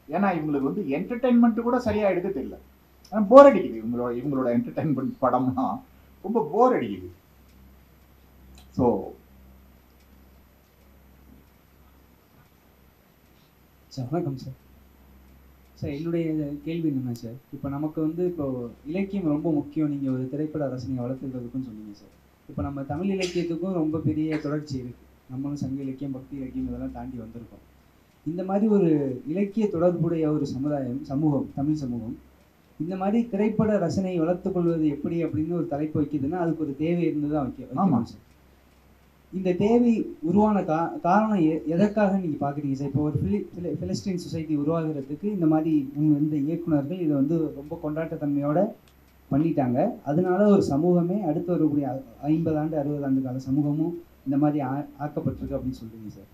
ஏன்னா இவங்களுக்கு வந்து என்டர்டைன்மெண்ட் கூட சரியா எடுக்க தெரியல. போர் அடிக்குது. இவங்களோட என்டர்டைன்மெண்ட் படம்னா ரொம்ப போர் அடிக்குது. ஸோ
சார் வணக்கம் சார். சார் என்னுடைய கேள்வி என்னன்னா சார், இப்போ நமக்கு வந்து இப்போ இலக்கியம் ரொம்ப முக்கியம், நீங்கள் ஒரு திரைப்பட ரசனையை வளர்த்துக்கிறதுக்குன்னு சொன்னீங்க சார். இப்போ நம்ம தமிழ் இலக்கியத்துக்கும் ரொம்ப பெரிய தொடர்ச்சி இருக்குது. நம்மளும் சங்க இலக்கியம், பக்தி இலக்கியம் இதெல்லாம் தாண்டி வந்திருக்கோம். இந்த மாதிரி ஒரு இலக்கிய தொடர்புடைய ஒரு சமூகம், தமிழ் சமூகம் இந்த மாதிரி திரைப்பட ரசனையை வளர்த்துக் கொள்வது எப்படி அப்படின்னு ஒரு தலைப்பு வைக்குதுன்னா, அதுக்கு ஒரு தேவை இருந்து தான் வைக்கணும் சார். இந்த தேவை உருவான காரணம் எதற்காக நீங்கள் பார்க்குறீங்க சார்? இப்போ ஒரு பிலஸ்டீன் சொசைட்டி உருவாகிறதுக்கு இந்த மாதிரி இந்த இயக்குனர்கள் இதை வந்து ரொம்ப கொண்டாட்டத்தன்மையோட பண்ணிட்டாங்க. அதனால ஒரு சமூகமே அடுத்து வரக்கூடிய 50 ஆண்டு 60 ஆண்டு கால சமூகமும் இந்த மாதிரி ஆக்கப்பட்டிருக்கு அப்படின்னு சொல்றீங்க சார்.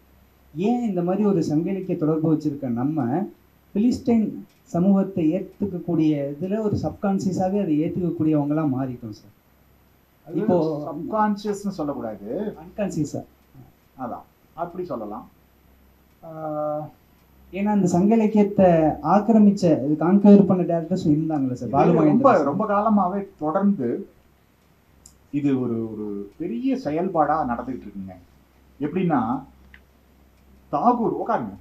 ஏன் இந்த மாதிரி ஒரு சங்க இலக்கிய தொடர்பு வச்சிருக்க நம்ம பிலிஸ்டைன் சமூகத்தை ஏற்றுக்கக்கூடிய இதுல ஒரு சப்கான்சியஸாவே அதை ஏற்றுக்கக்கூடியவங்களாம் மாறிட்டோம் சார். இப்போ
சப்கான்சியஸ்னு சொல்லக்கூடாது,
அன்கான்சியஸா
அதான் அப்படி சொல்லலாம்.
ஏன்னா அந்த சங்க இலக்கியத்தை ஆக்கிரமிச்ச கான்கவர் பண்ண டேரக்டர்ஸ் இருந்தாங்கல்ல சார்.
ரொம்ப ரொம்ப காலமாவே தொடர்ந்து இது ஒரு ஒரு பெரிய செயல்பாடா நடந்துகிட்டு இருக்குங்க. எப்படின்னா தாகூர் உட்காருங்க,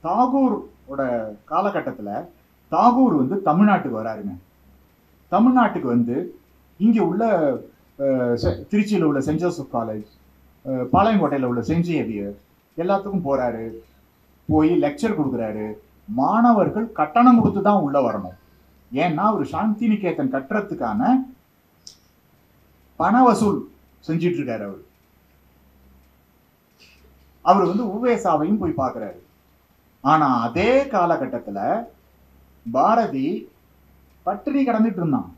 தாகூரோட காலகட்டத்துல தாகூர் வந்து தமிழ்நாட்டுக்கு வராருங்க. தமிழ்நாட்டுக்கு வந்து இங்க உள்ள திருச்சியில் உள்ள சென்ட் ஜோசப் காலேஜ், பாளையங்கோட்டையில் உள்ள சென்ட் ஜேவியர் எல்லாத்துக்கும் போறாரு, போய் லெக்சர் கொடுக்குறாரு. மாணவர்கள் கட்டணம் கொடுத்து தான் உள்ள வரணும். ஏன்னா ஒரு சாந்தி நிகேதன் கட்டுறதுக்கான பண வசூல் செஞ்சிட்டு இருக்காரு அவர். அவர் வந்து உவேசாவையும் போய் பார்க்கிறாரு. ஆனா அதே காலகட்டத்துல பாரதி பட்டினி கடந்துட்டு இருந்தான்.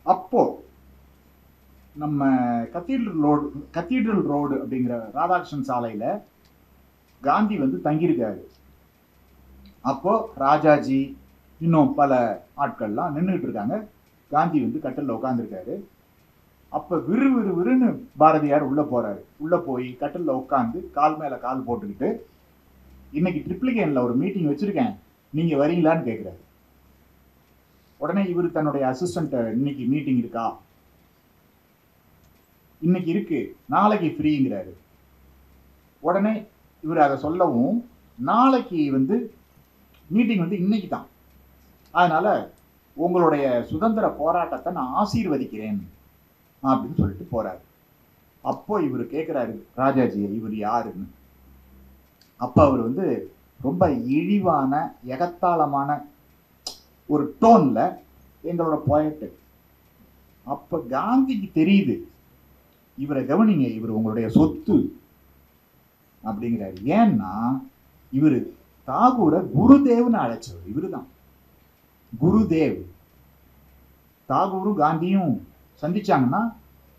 அப்போ நம்ம கத்தீட்ரல் ரோடு அப்படிங்கிற ராதாகிருஷ்ணன் சாலையில காந்தி வந்து தங்கியிருக்காரு. அப்போ ராஜாஜி இன்னும் பல ஆட்கள்லாம் நின்றுட்டு இருக்காங்க. காந்தி வந்து கட்டில உட்காந்துருக்காரு. அப்ப விறுவிறுன்னு பாரதியார் உள்ள போறாரு. உள்ள போய் கட்டில உட்காந்து கால் மேல கால் போட்டுக்கிட்டு, இன்னைக்கு ட்ரிப்ளிகேன்ல ஒரு மீட்டிங் வச்சிருக்கேன், நீங்க வரீங்களான்னு கேட்கிறாரு. உடனே இவர் தன்னுடைய அசிஸ்டன்ட், இன்னைக்கு மீட்டிங் இருக்கா? இன்னைக்கு இருக்கு, நாளைக்கு ஃப்ரீங்கிறாரு. உடனே இவர் அதை சொல்லவும், நாளைக்கு வந்து மீட்டிங் வந்து இன்னைக்கு தான், அதனால உங்களுடைய சுதந்திர போராட்டத்தை நான் ஆசீர்வதிக்கிறேன் அப்படின்னு சொல்லிட்டு போறாரு. அப்போ இவர் கேட்கிறாரு ராஜாஜியை, இவர் யாருன்னு. அப்ப அவர் வந்து ரொம்ப இழிவான எகத்தாளமான ஒரு டோன்ல எங்களோட போயிட்டு, அப்ப காந்திக்கு தெரியுது, இவரை கவனிங்க, இவர் உங்களுடைய சொத்து அப்படிங்கிறாரு. ஏன்னா இவரு தாகூரை குருதேவ்னு அழைச்சவர். இவரு தான் குருதேவ். தாகூரும் காந்தியும் சந்திச்சாங்கன்னா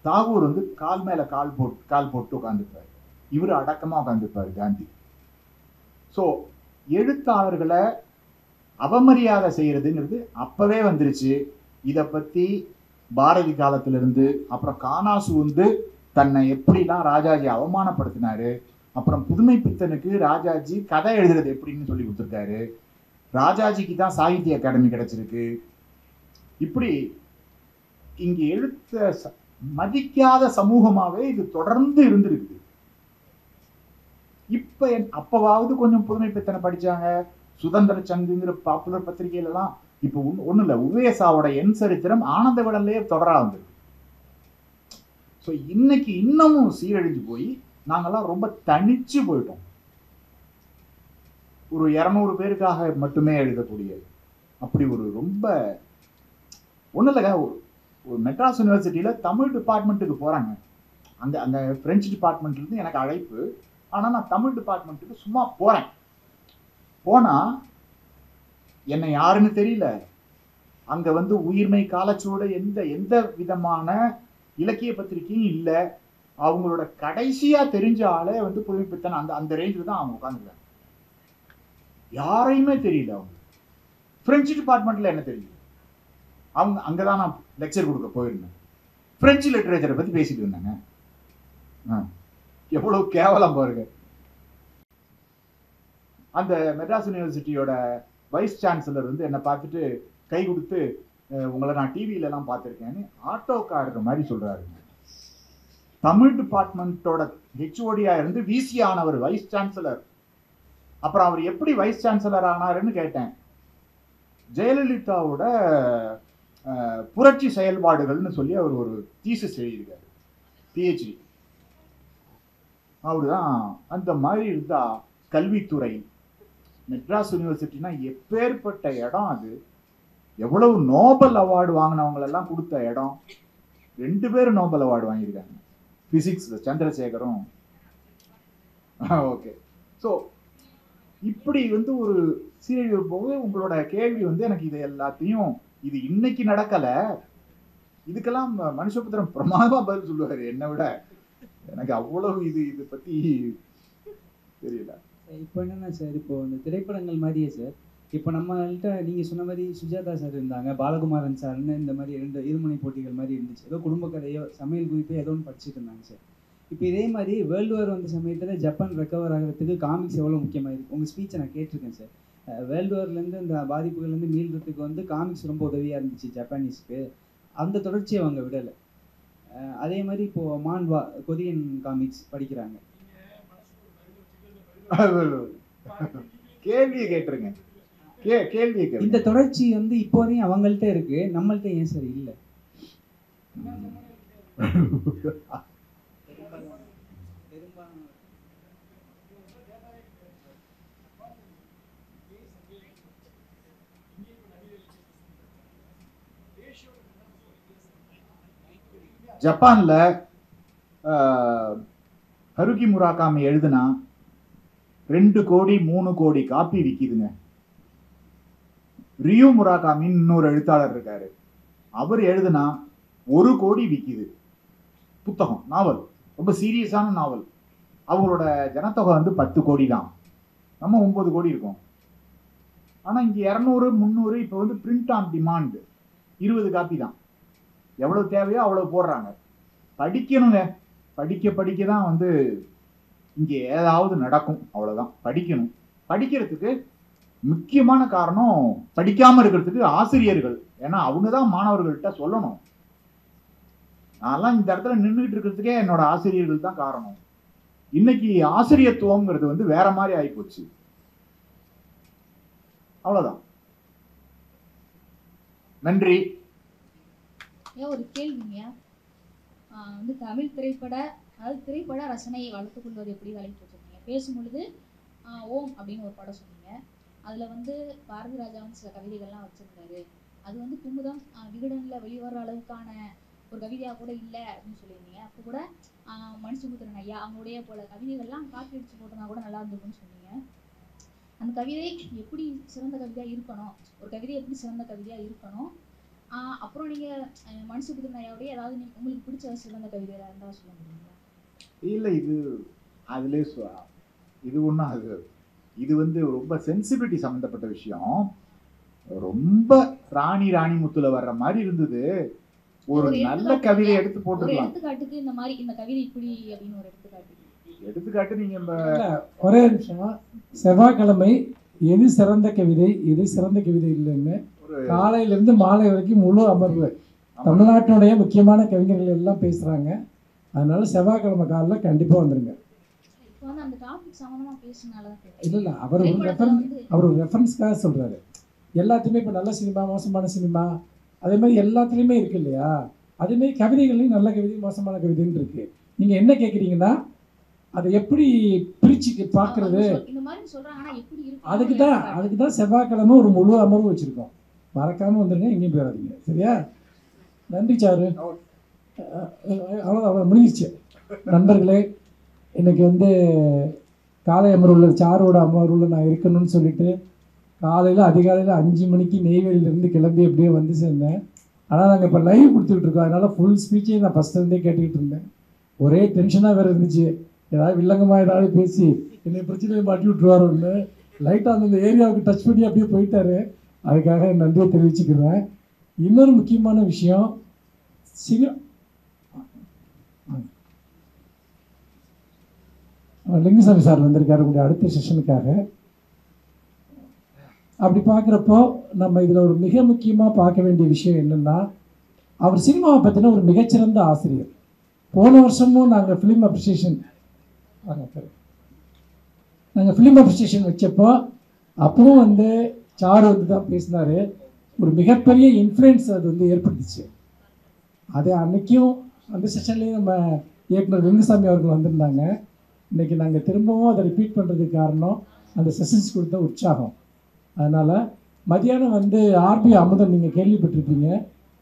தாகூர் வந்து கால் மேல கால் போட்டு உட்காந்துருப்பாரு, இவரு அடக்கமா உட்காந்துருப்பாரு காந்தி. ஸோ எழுத்தாளர்களை அவமரியாதை செய்யறதுங்கிறது அப்பவே வந்துருச்சு. இதை பத்தி பாரதி காலத்திலிருந்து அப்புறம் கானாசு வந்து தன்னை எப்படிலாம் ராஜாஜி அவமானப்படுத்தினாரு. அப்புறம் புதுமை பித்தனுக்கு ராஜாஜி கதை எழுதுறது எப்படின்னு சொல்லி கொடுத்துருக்காரு. ராஜாஜிக்கு தான் சாகித்ய அகாடமி கிடைச்சிருக்கு. இப்படி இங்க எழுத்த மதிக்காத சமூகமாவே இது தொடர்ந்து இருந்திருக்கு. இப்ப அப்பவாவது கொஞ்சம் புதுமை பித்தனை படிச்சாங்க, சுதந்திர சங்குங்கிற பாப்புலர் பத்திரிகையில எல்லாம். இப்ப ஒண்ணு இல்ல, உவேசாவோட என் சரித்திரம் ஆனந்த விடலையே தொடரா வந்திருக்கு. ஸோ இன்னைக்கு இன்னமும் சீரழிஞ்சு போய் நாங்கெல்லாம் ரொம்ப தனிச்சு போயிட்டோம். ஒரு 200 பேருக்காக மட்டுமே எழுதக்கூடியது. அப்படி ஒரு ரொம்ப ஒன்றும் இல்லைங்க, ஒரு மெட்ராஸ் யூனிவர்சிட்டியில தமிழ் டிபார்ட்மெண்ட்டுக்கு போறாங்க. அங்க பிரெஞ்சு டிபார்ட்மெண்ட்ல இருந்து எனக்கு அழைப்பு. ஆனா நான் தமிழ் டிபார்ட்மெண்ட்டுக்கு சும்மா போறேன். போனா என்னை யாருன்னு தெரியல. அங்க வந்து உயிர்மை காலச்சோடு எந்த விதமான இலக்கிய பத்திரிகையும் இல்லை. அவங்களோட கடைசியா தெரிஞ்ச ஆளே வந்து புதுமை பித்தன் அந்த ரேஞ்சில் தான் அவங்க உட்காந்துருக்காங்க. யாரையுமே தெரியல. அவங்க பிரெஞ்சு டிபார்ட்மெண்ட்ல என்ன தெரியும்? அவங்க அங்கதான் நான் லெக்சர் கொடுக்க போயிருந்தேன். பிரெஞ்சு லிட்டரேச்சரை பத்தி பேசிட்டு இருந்தாங்க. எவ்வளவு கேவலம் பாருங்க. அந்த மெட்ராஸ் யூனிவர்சிட்டியோட வைஸ் சான்சலர் வந்து என்னை பார்த்துட்டு கை கொடுத்து, உங்களை நான் டிவியில எல்லாம் பார்த்துருக்கேன்னு ஆட்டோக்காரர் மாதிரி சொல்றாருங்க. தமிழ் டிபார்ட்மெண்ட்டோட ஹெச்ஓடியா இருந்து விசி ஆனவர் வைஸ் சான்சலர். அப்புறம் அவர் எப்படி வைஸ் சான்சலர் ஆனாருன்னு கேட்டேன். ஜெயலலிதாவோட புரட்சி செயல்பாடுகள்னு சொல்லி அவர் ஒரு தீசிஸ் எழுதியிருக்காரு, பிஹெச்டி. அவருதான் அந்த மாதிரி இருந்தா கல்வித்துறை. மெட்ராஸ் யூனிவர்சிட்டினா எப்பேற்பட்ட இடம் அது! எவ்வளவு நோபல் அவார்டு வாங்கினவங்களெல்லாம் கொடுத்த இடம். 2 பேரும் நோபல் அவார்டு வாங்கியிருக்காங்க. பிசிக்ஸ் சந்திரசேகரும். ஓகே. ஸோ இப்படி வந்து ஒரு சீரியல் போது உங்களோட கேள்வி வந்து எனக்கு இது எல்லாத்தையும், இது இன்னைக்கு நடக்கல, இதுக்கெல்லாம் மனுஷபுத்திரன் பிரமாதமா பதில் சொல்லுவாரு என்னை விட. எனக்கு அவ்வளவு இது பத்தி தெரியல.
இப்போ என்னன்னா சார், இப்போ இந்த திரைப்படங்கள் மாதிரியே சார், இப்போ நம்மள்கிட்ட நீங்கள் சொன்ன மாதிரி சுஜாதா சார் இருந்தாங்க, பாலகுமாரன் சார்னு இந்த மாதிரி 2 இருமுனை போட்டிகள் மாதிரி இருந்துச்சு. ஏதோ குடும்ப கதையோ சமையல் குறிப்போ ஏதோ ஒன்று படிச்சுட்டு இருந்தாங்க சார். இப்போ இதே மாதிரி வேர்ல்டு வார் வந்த சமயத்தில் ஜப்பான் ரெக்கவர் ஆகிறதுக்கு காமிக்ஸ் எவ்வளோ முக்கியமாக இருக்குது. உங்கள் ஸ்பீச்சை நான் கேட்டிருக்கேன் சார். வேர்ல்டு வார்லேருந்து இந்த பாதிப்புகள்லேருந்து மீள்றதுக்கு வந்து காமிக்ஸ் ரொம்ப உதவியாக இருந்துச்சு ஜப்பானீஸ்க்கு. அந்த தொடர்ச்சியை அவங்க விடலை. அதே மாதிரி இப்போது மான்வா கொரியன் காமிக்ஸ் படிக்கிறாங்க.
கேள்வியை கேட்டுருங்க, கேள்வியை கேளுங்க.
இந்த தொடர்ச்சி வந்து இப்போ வரையும் அவங்கள்ட்ட இருக்கு, நம்மள்ட்ட ஏன் சார் இல்லை?
ஜப்பான்ல ஹருகி முராகாமி எழுதுனா 2 கோடி 3 கோடி காப்பி விற்கிதுங்க. ரியோ முராகாமின்னு இன்னொரு எழுத்தாளர் இருக்காரு, அவர் எழுதுனா 1 கோடி விற்கிது. புத்தகம், நாவல், ரொம்ப சீரியஸான நாவல். அவங்களோட ஜனத்தொகை வந்து 10 கோடி தான், நம்ம 9 கோடி இருக்கோம். ஆனா இங்க 200 300 இப்போ வந்து பிரிண்ட் ஆன் டிமாண்ட் 20 காப்பி தான். எவ்வளவு தேவையோ அவ்வளவு போடுறாங்க. படிக்கணுங்க, படிக்க தான் வந்து இங்கே ஏதாவது நடக்கும், அவ்வளவுதான். படிக்கணும். படிக்கிறதுக்கு முக்கியமான காரணம் படிக்காம இருக்கிறதுக்கு ஆசிரியர்கள். ஏன்னா அவங்க தான் மாணவர்கள்ட்ட சொல்லணும். நான்லாம் இந்த இடத்துல நின்றுட்டு இருக்கிறதுக்கே என்னோட ஆசிரியர்கள் தான் காரணம். இன்னைக்கு ஆசிரியத்துவம்ங்கிறது வந்து வேற மாதிரி ஆயிப்போச்சு. அவ்வளவுதான். நன்றி.
ஒரு கேள்விங்க, வந்து தமிழ் திரைப்பட ரசனையை வளர்த்துக் கொள்வது எப்படி வேலைக்கு வச்சுருக்கீங்க? பேசும்பொழுது ஓம் அப்படின்னு ஒரு படம் சொன்னீங்க. அதில் வந்து பாரதி ராஜா வந்து சில கவிதைகள்லாம் வச்சுருந்தாரு. அது வந்து குமுதம் விகடனில் வெளிவர அளவுக்கான ஒரு கவிதையாக கூட இல்லை அப்படின்னு சொல்லியிருந்தீங்க. அப்போ கூட மனுஷபுத்திரன் ஐயா அவங்களுடைய போல கவிதைகள்லாம் காப்பி அடிச்சு போட்டோம்னா கூட நல்லா இருந்திருக்குன்னு சொன்னீங்க. அந்த கவிதை எப்படி சிறந்த கவிதையாக இருக்கணும், ஒரு கவிதை எப்படி சிறந்த கவிதையாக இருக்கணும்? அப்புறம் நீங்கள் மனுஷபுத்திரன் ஐயாவுடைய ஏதாவது உங்களுக்கு பிடிச்ச சிறந்த கவிதையாக இருந்தால் சொல்ல முடியுங்களா?
இல்லை, அதுல இது ஒன்றும் அது இது வந்து ரொம்ப சென்சிபிலிட்டி சம்மந்தப்பட்ட விஷயம். ரொம்ப ராணி முத்துல வர்ற மாதிரி இருந்தது. ஒரு நல்ல கவிதை எடுத்து போட்டுக்கலாம்.
எடுத்துக்காட்டுக்கு இந்த மாதிரி இந்த கவிதை இப்படி அப்படின்னு ஒரு
எடுத்துக்காட்டு நீங்க
ஒரே நிமிஷமா, செவ்வாய்க்கிழமை எது சிறந்த கவிதை எது சிறந்த கவிதை இல்லைன்னு காலையிலிருந்து மாலை வரைக்கும் முழு அமர்வு தமிழ்நாட்டினுடைய முக்கியமான கவிஞர்கள் எல்லாம் பேசுறாங்க. அதனால செவ்வாய்க்கிழமை காலையில் கண்டிப்பா வந்துருங்க. இல்ல அவர் ஒரு ரெஃபரன்ஸ்க்காக சொல்றாரு. எல்லாத்தையுமே இப்போ நல்ல சினிமா மோசமான சினிமா அதே மாதிரி எல்லாத்துலேயுமே இருக்கு இல்லையா? அதே மாதிரி கவிதைகள்லையும் நல்ல கவிதை மோசமான கவிதைன்னு இருக்கு. நீங்க என்ன கேட்குறீங்கன்னா அதை எப்படி பிரிச்சு பார்க்கறது, அதுக்கு தான் செவ்வாய்க்கிழமை ஒரு முழு அமர்வு வச்சிருக்கோம். மறக்காம வந்துருங்க, எங்கேயும் போயிடாதீங்க. சரியா? நன்றி சாரு. அவ்வளோ முடிஞ்சிச்சு. நண்பர்களே, இன்னைக்கு வந்து காலை அமர்வுள்ள சாரோட அமர்வுள்ள நான் இருக்கணும்னு சொல்லிட்டு அதிகாலையில் 5 மணிக்கு நெய்வேலியிலேருந்து கிளம்பி எப்படியோ வந்து சேர்ந்தேன். ஆனால் நாங்கள் இப்போ லைவ் கொடுத்துக்கிட்டு இருக்கோம். அதனால் ஃபுல் ஸ்பீச்சையும் நான் ஃபஸ்ட்லேருந்தே கேட்டுக்கிட்டு இருந்தேன். ஒரே டென்ஷனாக வேறு இருந்துச்சு. ஏதாவது வில்லங்கமாக ஏதாவது பேசி என்னை பிரச்சனையை மாட்டி விட்டுருவாரோன்னு லைட்டாக அந்த ஏரியாவுக்கு டச் பண்ணி அப்படியே போயிட்டாரு. அதுக்காக நன்றியை தெரிவிச்சுக்கிறேன். இன்னொரு முக்கியமான விஷயம், லிங்குசாமி சார் வந்திருக்காரு உங்களுடைய அடுத்த செஷனுக்காக. அப்படி பார்க்குறப்போ நம்ம இதில் ஒரு மிக முக்கியமாக பார்க்க வேண்டிய விஷயம் என்னென்னா, அவர் சினிமாவை பற்றின ஒரு மிகச்சிறந்த ஆசிரியர். போன வருஷமும் நாங்கள் ஃபிலிம் அப்ரிசியேஷன் வச்சப்போ அப்பவும் வந்து சாரு வந்து தான் பேசினார். ஒரு மிகப்பெரிய இன்ஃப்ளூயன்ஸ் அது வந்து ஏற்படுத்திச்சு. அது அன்றைக்கும் அந்த செஷன்லேயும் நம்ம இயக்குனர் லிங்குசாமி அவர்கள் வந்திருந்தாங்க. இன்றைக்கி நாங்கள் திரும்பவும் அதை ரிப்பீட் பண்ணுறதுக்கு காரணம் அந்த செஷன்ஸ் கொடுத்த உற்சாகம். அதனால் மதியானம் வந்து ஆர்பி அமுதன் நீங்கள் கேள்விப்பட்டிருப்பீங்க,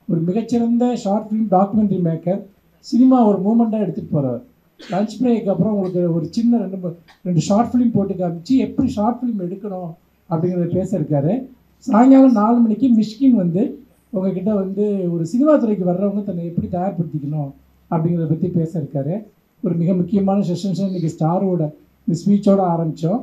ஒரு மிகச்சிறந்த short film documentary maker. Cinema ஒரு மூமெண்ட்டாக எடுத்துகிட்டு போகிறவர். லஞ்ச் பிரேக் அப்புறம் உங்களுக்கு ஒரு சின்ன ரெண்டு ஷார்ட் ஃபிலிம் போட்டு காமிச்சு எப்படி ஷார்ட் ஃபிலிம் எடுக்கணும் அப்படிங்கிறத பேசியிருக்காரு. சாயங்காலம் 4 மணிக்கு மிஷ்கின் வந்து உங்ககிட்ட வந்து ஒரு சினிமா துறைக்கு வர்றவங்க தன்னை எப்படி தயார்படுத்திக்கணும் அப்படிங்கிறத பற்றி பேசியிருக்காரு. ஒரு மிக முக்கியமான செஷன்ஸ் இன்றைக்கி ஸ்டாரோட இந்த ஸ்பீச்சோடு ஆரம்பித்தோம்.